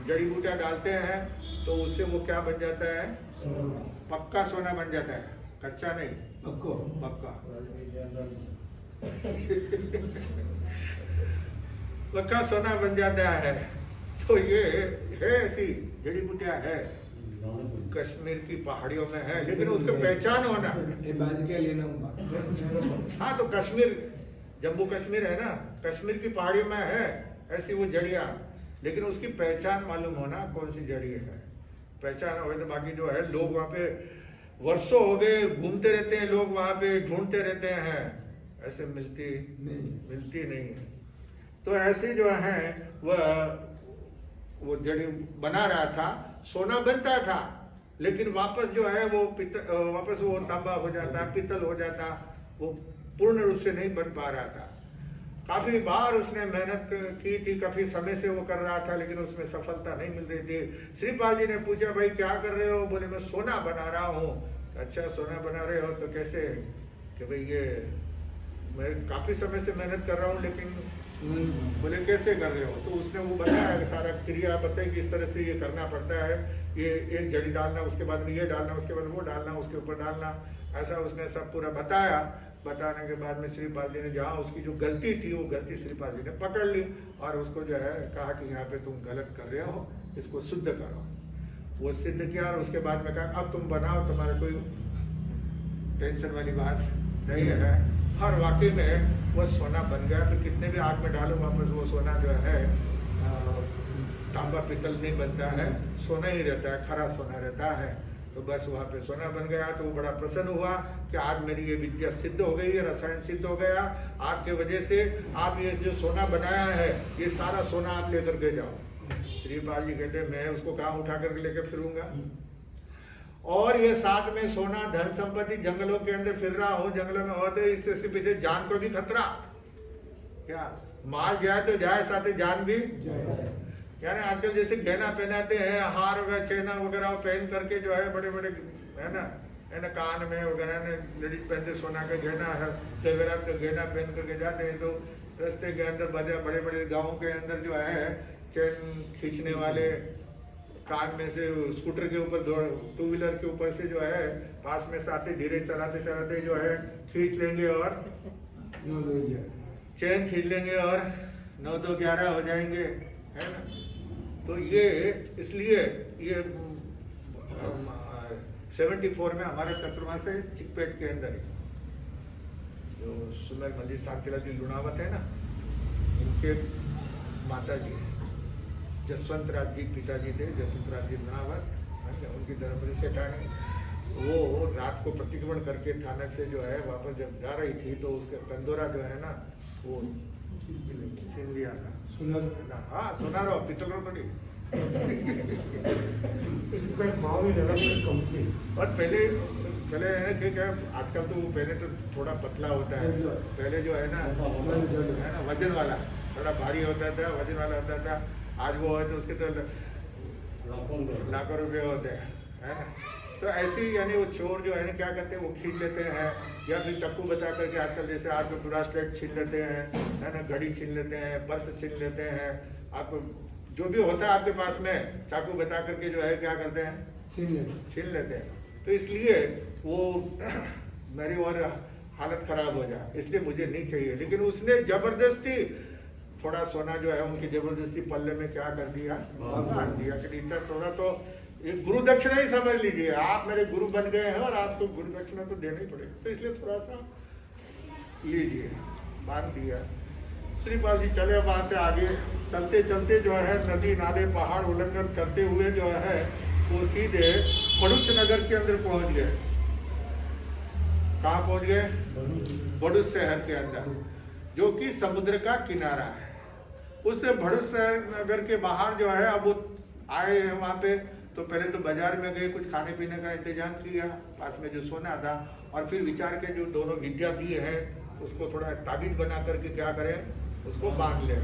जड़ी बूटियां डालते हैं, तो उससे वो क्या बन जाता है, पक्का सोना बन जाता है, कच्चा नहीं, पक्का पक्का सोना बन जाता है। तो ये है, ऐसी जड़ी बूटियां है, कश्मीर की पहाड़ियों में है, लेकिन उसका पहचान होना। हाँ, तो कश्मीर, जम्मू कश्मीर है ना, कश्मीर की पहाड़ियों में है ऐसी वो जड़ियाँ, लेकिन उसकी पहचान मालूम होना कौन सी जड़ी है, पहचान हो तो बाकी जो है लोग वहाँ पे वर्षों हो गए घूमते रहते हैं लोग वहां पे, ढूंढते रहते हैं, ऐसे मिलती नहीं है। तो ऐसे जो है वो जड़ी बना रहा था, सोना बनता था, लेकिन वापस जो है वो वापस वो तांबा हो जाता, पीतल हो जाता, वो पूर्ण रूप से नहीं बन पा रहा था। काफी बार उसने मेहनत की थी, काफी समय से वो कर रहा था, लेकिन उसमें सफलता नहीं मिल रही थी। श्रीपाल जी ने पूछा, भाई क्या कर रहे हो? बोले मैं सोना बना रहा हूँ। अच्छा सोना बना रहे हो, तो कैसे? कि भाई ये मैं काफी समय से मेहनत कर रहा हूँ, लेकिन बोले कैसे कर रहे हो? तो उसने वो बताया, सारा क्रिया बताई कि इस तरह से ये करना पड़ता है, ये एक जड़ी डालना, उसके बाद में ये डालना, उसके बाद वो डालना, उसके ऊपर डालना, ऐसा उसने सब पूरा बताया। बताने के बाद में श्रीपाल जी ने जहाँ उसकी जो गलती थी, वो गलती श्रीपाल जी ने पकड़ ली और उसको जो है कहा कि यहाँ पे तुम गलत कर रहे हो, इसको शुद्ध करो। वो सिद्ध किया और उसके बाद में कहा अब तुम बनाओ, तुम्हारे कोई टेंशन वाली बात नहीं है। हर वाकई में वो सोना बन गया। तो कितने भी आग में डालो, वापस वो सोना जो है तांबा पीतल नहीं बनता है, सोना ही रहता है, खरा सोना रहता है। तो बस वहाँ पे सोना बन गया। तो वो बड़ा प्रसन्न हुआ कि आज मेरी ये विद्या सिद्ध हो गई है, रसायन सिद्ध हो गया। आपके वजह से आप ये जो सोना बनाया है, ये सारा सोना आप लेकर के जाओ। श्रीपाल जी कहते मैं उसको कहाँ उठा करके लेकर फिरूंगा? और ये साथ में सोना धन संपत्ति जंगलों के अंदर फिर रहा हो, जंगलों में होते, इसके पीछे जान को भी खतरा। क्या माल जाए तो जाए, साथ ही जान भी जाए। यानी आजकल जैसे गहना पहनाते हैं, हार वगैरह चेना वगैरह पहन करके जो है बड़े बड़े है ना कान में वगैरह लेडीज पहनते सोना का गहना है, जेवरात का गहना पहन करके जाते हैं। तो रास्ते के अंदर बड़े बड़े गाँव के अंदर जो है चैन खींचने वाले, कान में से स्कूटर के ऊपर, टू व्हीलर के ऊपर से जो है पास में से आते, धीरे चलाते चलाते जो है खींच लेंगे और चैन खींच लेंगे और 9 2 11 हो जाएंगे, है ना। तो ये इसलिए ये 74 में हमारे चतुर्मास है चिकपेट के अंदर जो सुंदर मंदिर साकिला जी लुणावत है ना, उनके माता जी जसवंत राज जी पिताजी थे, जसवंत राज जी लुणावत, उनकी धर्मपत्नी सेठानी, वो रात को प्रतिक्रमण करके थानक से जो है वापस जब जा रही थी, तो उसका कंदोरा जो है ना वो छीन लिया था। हाँ सुना रहा पितरों को नहीं। कंपनी और पहले है कि क्या, आजकल तो पहले तो थोड़ा पतला होता है, पहले जो है ना वजन वाला थोड़ा भारी होता था, वजन वाला होता था। आज वो है तो उसके तो लाखों रुपये होते हैं, है ना। तो ऐसे ही यानी वो चोर जो है ना क्या करते हैं, वो खींच लेते हैं, या फिर चक्कू बता करके आजकल जैसे आपको ब्रासलेट छीन लेते हैं, है ना, घड़ी छीन लेते हैं, पर्स छीन लेते हैं, आपको जो भी होता है आपके पास में चाकू बता करके जो है क्या करते हैं, छीन लेते हैं। तो इसलिए वो मेरी और हालत खराब हो जाए, इसलिए मुझे नहीं चाहिए। लेकिन उसने जबरदस्ती थोड़ा सोना जो है उनकी जबरदस्ती पल्ले में क्या कर दिया, बांध दिया। कि थोड़ा तो एक गुरु दक्षिणा ही समझ लीजिए, आप मेरे गुरु बन गए हैं और आपको गुरु दक्षिणा तो देना ही पड़ेगा, तो इसलिए थोड़ा सा लीजिए, बांध दिया। श्रीपाल जी चले वहां से आगे, चलते चलते जो है नदी नाले पहाड़ उल्लंघन करते हुए जो है वो सीधे भरूच नगर के अंदर पहुंच गए। कहाँ पहुंच गए? भरूच शहर के अंदर, जो कि समुद्र का किनारा है। उससे भरूच शहर नगर के बाहर जो है अब वो आए हैं वहाँ पे, तो पहले तो बाजार में गए, कुछ खाने पीने का इंतजाम किया, पास में जो सोना था, और फिर विचार के जो दोनों विद्या दी है उसको थोड़ा ताबीज बना करके क्या करें, उसको बांध लें।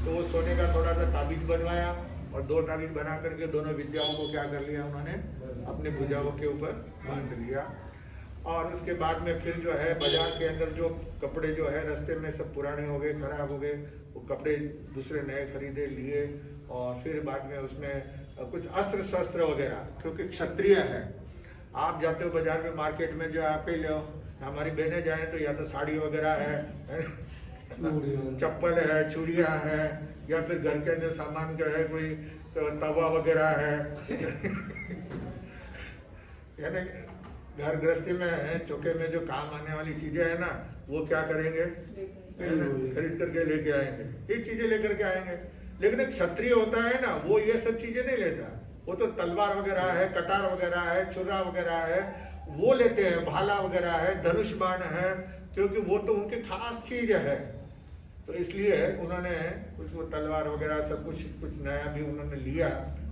तो वो सोने का थोड़ा सा ताबीज बनवाया और 2 ताबीज बना करके दोनों विद्याओं को क्या कर लिया उन्होंने, अपने भुजाओं के ऊपर बांध लिया। और उसके बाद में फिर जो है बाजार के अंदर जो कपड़े जो है रास्ते में सब पुराने हो गए, खराब हो गए, वो कपड़े दूसरे नए खरीदे लिए। और फिर बाद में उसमें कुछ अस्त्र शस्त्र वगैरह, क्योंकि क्षत्रिय है, आप जाते हो बाजार में मार्केट में जो आप ही लो, हमारी बहनें जाएं तो या तो साड़ी वगैरह है, चप्पल है, चूड़ियाँ है, या फिर घर के अंदर सामान जो है कोई तो तवा वगैरह है यानी घर गृहस्थी में चौके में जो काम आने वाली चीजें है ना, वो क्या करेंगे, खरीद करके लेके आएंगे, ये चीजें लेकर के आएंगे। लेकिन एक क्षत्रिय होता है ना, वो ये सब चीजें नहीं लेता, वो तो तलवार वगैरह है, कटार वगैरह है, छुरा वगैरह है, वो लेते हैं, भाला वगैरह है, धनुष बाण है, क्योंकि वो तो उनकी खास चीज है। तो इसलिए उन्होंने उसको तलवार वगैरह सब कुछ नया भी उन्होंने लिया।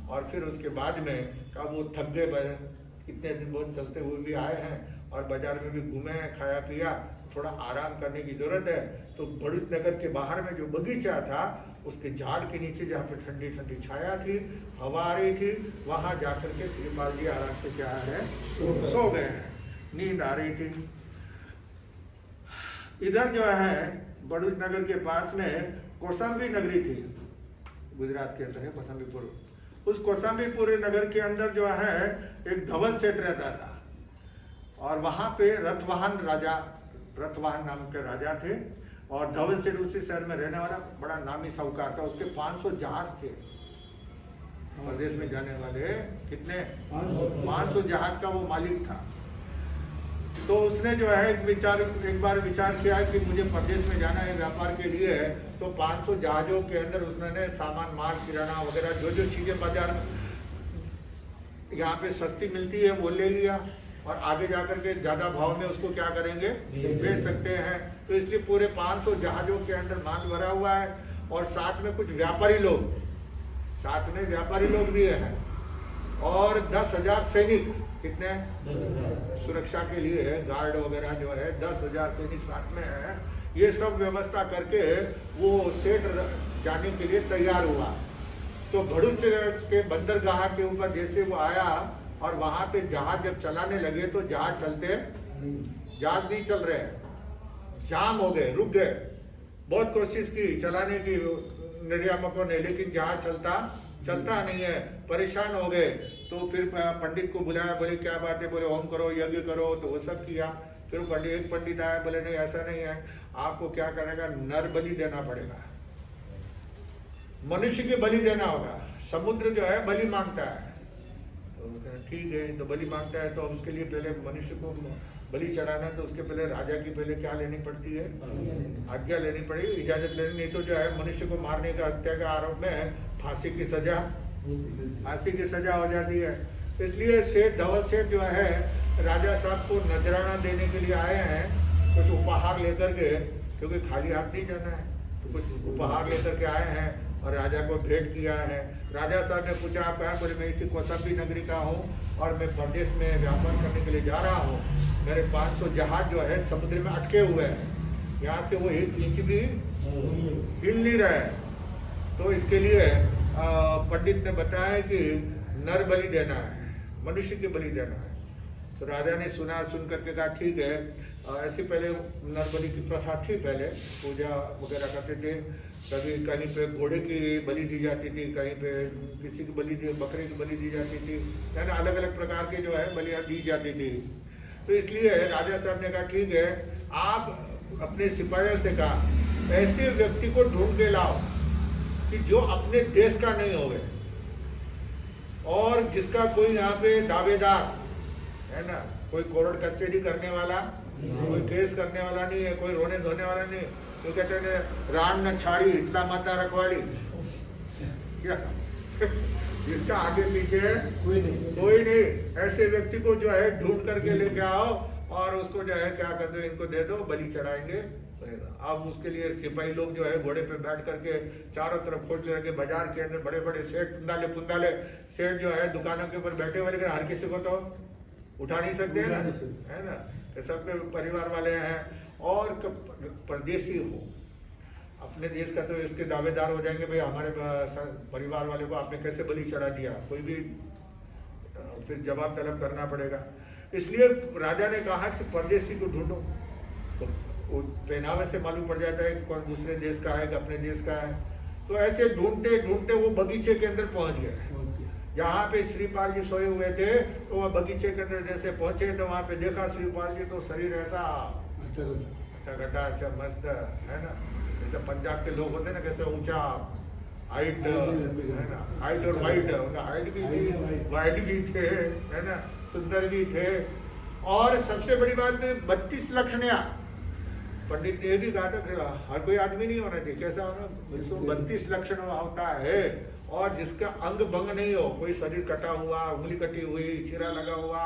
और फिर उसके बाद में कहा वो थक गए, इतने दिन बहुत चलते हुए भी आए हैं और बाजार में भी घूमे हैं, खाया पिया, थोड़ा आराम करने की जरूरत है। तो भरूच नगर के बाहर में जो बगीचा था उसके झाड़ के नीचे जहाँ पे ठंडी ठंडी छाया थी, हवा आ रही थी, वहां जाकर के श्रीपाल जी आराम से क्या है सो गए हैं, नींद आ रही थी। इधर जो है भरूच नगर के पास में कौशाम्बी नगरी थी, गुजरात के अंदर है कौशाम्बीपुर। उस कौशाम्बीपुर नगर के अंदर जो है एक धवल सेठ रहता था, और वहां पे रथवाहन नाम के राजा थे। और धवल सेठ उसी शहर में रहने वाला बड़ा नामी साहूकार था। उसके 500 जहाज थे प्रदेश में जाने वाले। कितने? 500 जहाज का वो मालिक था। तो उसने जो है एक बार विचार किया कि मुझे प्रदेश में जाना है व्यापार के लिए। तो 500 जहाजों के अंदर उसने सामान, माल, किराना वगैरह जो चीजें बाजार में यहाँ पे सस्ती मिलती है वो ले लिया, और आगे जाकर के ज्यादा भाव में उसको क्या करेंगे, बेच सकते हैं। तो इसलिए पूरे 500 जहाजों के अंदर माल भरा हुआ है, और साथ में कुछ व्यापारी लोग भी हैं, और 10,000 सैनिक। कितने? सुरक्षा के लिए गार्ड वगैरह जो है 10,000 सैनिक साथ में है। ये सब व्यवस्था करके वो सेठ जाने के लिए तैयार हुआ। तो भरूच के बंदरगाह के ऊपर जैसे वो आया, और वहां पे जहाज जब चलाने लगे तो जहाज नहीं चल रहे, जाम हो गए, रुक गए। बहुत कोशिश की चलाने की निर्यामकों ने, लेकिन जहाज चलता नहीं है, परेशान हो गए। तो फिर पंडित को बुलाया, बोले क्या बात है, बोले होम करो, यज्ञ करो। तो वो सब किया। फिर एक पंडित आया, बोले नहीं ऐसा नहीं है, आपको क्या करेगा, नर बलि देना पड़ेगा, मनुष्य की बलि देना होगा। समुद्र जो है बलि मांगता है। तो ठीक है, तो बलि मांगता है तो उसके लिए पहले मनुष्य को बलि चढ़ाना, तो उसके पहले राजा की पहले क्या लेनी पड़ती है, आज्ञा लेनी पड़ेगी, इजाजत लेनी। नहीं तो जो है मनुष्य को मारने का, हत्या का आरोप में फांसी की सजा हो जाती है। इसलिए सेठ धवल सेठ जो है राजा साहब को नजराना देने के लिए आए हैं, कुछ उपहार लेकर के, क्योंकि खाली हाथ नहीं जाना है। तो कुछ उपहार लेकर के आए हैं और राजा को भेंट किया है। राजा साहब ने पूछा आप कहाँ? बोले मैं इसी कौशाम्बी नगरी का हूँ, और मैं प्रदेश में व्यापार करने के लिए जा रहा हूँ। मेरे 500 जहाज जो है समुद्र में अटके हुए हैं, यहाँ से वो एक इंच भी हिल नहीं रहे। तो इसके लिए पंडित ने बताया कि नर बलि देना है, मनुष्य की बलि देना है। तो राजा ने सुन करके कहा ठीक है। ऐसे पहले नर बलि की प्रथा थी, पहले पूजा वगैरह करते थे। कभी कहीं पे घोड़े की बलि दी जाती थी, कहीं पे किसी की बलि बकरे की बलि दी जाती थी, यानी अलग अलग प्रकार के जो है बलियाँ दी जाती थी। तो इसलिए राजा साहब ने कहा ठीक है, आप अपने सिपाहियों से कहा ऐसे व्यक्ति को ढूंढ के लाओ कि जो अपने देश का नहीं होवे, और जिसका कोई यहाँ पे दावेदार है ना, कोई कोर्ट कचहरी करने वाला, कोई केस करने वाला नहीं है, कोई रोने धोने वाला नहीं। तो कहते हैं रान न छाड़ी इतना माता रखवाड़ी, क्या जिसका आगे पीछे कोई नहीं। ऐसे व्यक्ति को जो है ढूंढ करके लेके आओ, और उसको जो है क्या कर दो, इनको दे दो, बलि चढ़ाएंगे। अब उसके लिए सिपाही लोग जो है घोड़े पे बैठ करके चारों तरफ खोज करके, बाजार के अंदर बड़े बड़े सेठ, पुंदाले सेठ जो है दुकानों के ऊपर बैठे हुए, लेकिन हर किसी को तो उठा नहीं सकते है ना। तो सबके परिवार वाले हैं, और परदेशी हो, अपने देश का तो इसके दावेदार हो जाएंगे, भाई हमारे परिवार वाले को आपने कैसे बलि चढ़ा दिया, कोई भी फिर जवाब तलब करना पड़ेगा। इसलिए राजा ने कहा कि परदेशी को ढूंढो। तो पहनावे से मालूम पड़ जाता है कि कौन दूसरे देश का है कि अपने देश का है। तो ऐसे ढूंढते ढूंढते वो बगीचे के अंदर पहुंच गए, जहाँ पे श्रीपाल जी सोए हुए थे। तो वह बगीचे के अंदर जैसे पहुंचे तो वहाँ पे देखा श्रीपाल जी, तो शरीर ऐसा गड्ढा अच्छा मस्त है ना, जैसे पंजाब के लोग होते हैं ना, कैसे ऊंचा हाइट है ना, हाइट और वाइट, उनका हाइट भी थी, वाइट भी थे है ना, सुंदर भी थे। और सबसे बड़ी बात 32 लक्षणिया, पंडित ने भी कहा था हर कोई आदमी नहीं होना चाहिए, कैसा होना, 32 लक्षण होता है, और जिसका अंग भंग नहीं हो, कोई शरीर कटा हुआ, उंगली कटी हुई, चीरा लगा हुआ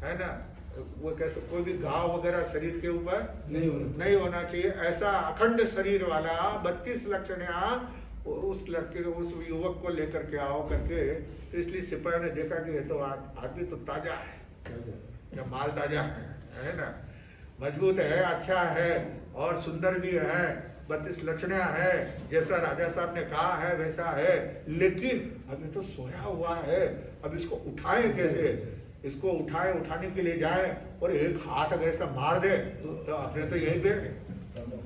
है ना, वो कैसे कोई भी घाव वगैरह शरीर के ऊपर नहीं होना चाहिए। ऐसा अखंड शरीर वाला 32 लक्षण उस लड़के उस युवक को लेकर के आओ करके। तो इसलिए सिपाही ने देखा कि ये तो आदमी तो ताजा है, या माल ताजा है ना, मजबूत है, अच्छा है और सुंदर भी है, 32 लक्षण है, जैसा राजा साहब ने कहा है वैसा है। लेकिन अभी तो सोया हुआ है, अब इसको उठाएं कैसे? इसको उठाने के लिए जाए और एक हाथ अगर ऐसा मार दे तो अपने तो यहीं पे,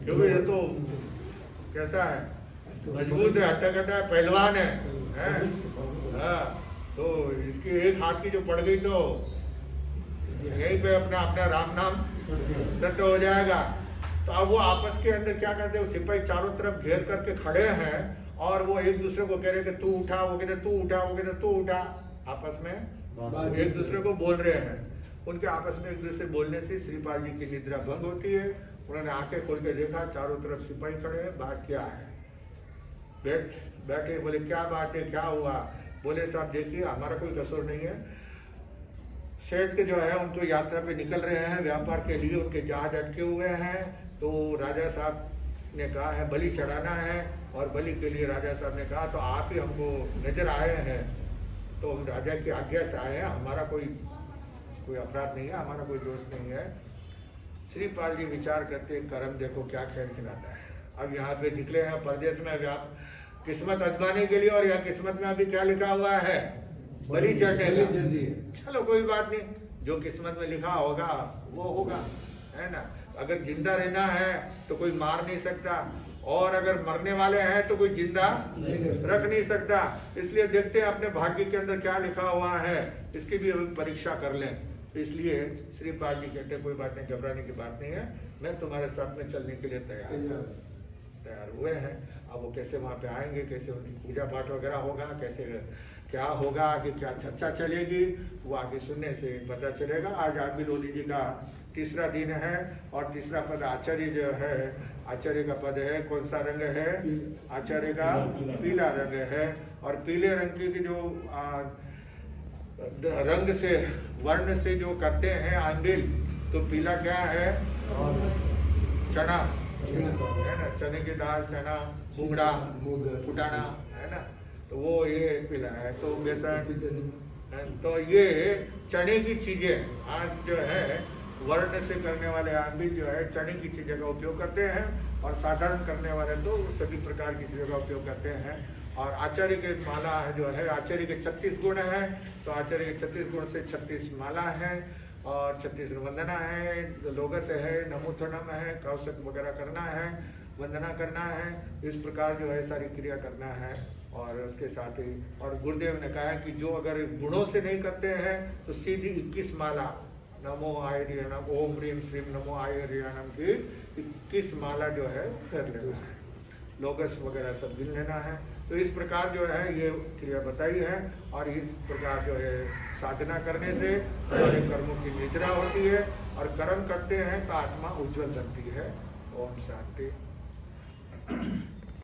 क्योंकि ये तो कैसा है, मजबूत है, हट्टा कट्टा है, पहलवान है, हाँ। तो इसकी एक हाथ की जो पड़ गई तो यहीं पे अपना राम नाम सत्य हो जाएगा। तो अब वो आपस के अंदर क्या करते हैं, वो सिपाही चारों तरफ घेर करके खड़े हैं और वो एक दूसरे को कह रहे कि तू उठा, वो कहते तू उठा, वो कहते तू उठा, आपस में एक दूसरे को बोल रहे हैं। उनके आपस में एक दूसरे से बोलने से श्रीपाल जी की निद्रा भंग होती है। उन्होंने आंखें खोल के देखा, चारों तरफ सिपाही खड़े हैं, बात क्या है? बैठे, बोले क्या बात है, क्या हुआ? बोले साहब देखिए हमारा कोई कसूर नहीं है, सेठ जो है उनको यात्रा पे निकल रहे हैं व्यापार के लिए, उनके जहाज अटके हुए हैं। तो राजा साहब ने कहा है बलि चढ़ाना है, और बलि के लिए राजा साहब ने कहा तो आप ही हमको नजर आए हैं, तो हम राजा की आज्ञा से आए हैं, हमारा कोई अपराध नहीं है, हमारा कोई दोष नहीं है। श्रीपाल जी विचार करते कर्म देखो क्या खेल खिलाता है। अब यहाँ पे निकले हैं परदेश में किस्मत आजमाने के लिए, और यहाँ किस्मत में अभी क्या लिखा हुआ है, बलि चढ़ने का। चलो कोई बात नहीं, जो किस्मत में लिखा होगा वो होगा, है ना। अगर जिंदा रहना है तो कोई मार नहीं सकता, और अगर मरने वाले हैं तो कोई जिंदा रख नहीं सकता। इसलिए देखते हैं अपने भाग्य के अंदर क्या लिखा हुआ है, इसकी भी परीक्षा कर लें। इसलिए श्रीपाल जी कहते कोई बात नहीं, घबराने की बात नहीं है, मैं तुम्हारे साथ में चलने के लिए तैयार हुए हैं। अब वो कैसे वहाँ पे आएंगे, कैसे उनकी पूजा पाठ वगैरह होगा, कैसे क्या होगा, कि क्या चर्चा चलेगी, वो आगे सुनने से पता चलेगा। आज आबिल ओली जी का तीसरा दिन है, और तीसरा पद आचार्य जो है, आचार्य का पद है, कौन सा रंग है? आचार्य का पीला रंग है। और पीले रंग की जो रंग से वर्ण से जो करते हैं आंबिल, तो पीला क्या है? चना है ना, चने की दाल, चना, मुंगड़ा, फुटाना है ना, तो वो ये पीला है। तो बेसन, तो ये चने की चीजें आज जो है वर्ण से करने वाले आदमी जो है चने की चीज़ों का उपयोग करते हैं, और साधारण करने वाले तो सभी प्रकार की चीज़ों का उपयोग करते हैं। और आचार्य के माला जो है, आचार्य के 36 गुण हैं, तो आचार्य के 36 गुण से 36 माला है, और 36 वंदना है, लोगस है, नमोथनम है, कौशक वगैरह करना है, वंदना करना है, इस प्रकार जो है सारी क्रिया करना है। और उसके साथ ही और गुरुदेव ने कहा कि जो अगर गुणों से नहीं करते हैं तो सीधी 21 माला नमो आयरियनम, ओम ह्रीम श्रीम नमो आयरियनम की 21 माला जो है कर लेना है, लोगस वगैरह सब गिन लेना है। तो इस प्रकार जो है ये क्रिया बताई है, और इस प्रकार जो है साधना करने से हमारे कर्मों की निद्रा होती है, और कर्म करते हैं तो आत्मा उज्जवल बनती है। ओम शांति।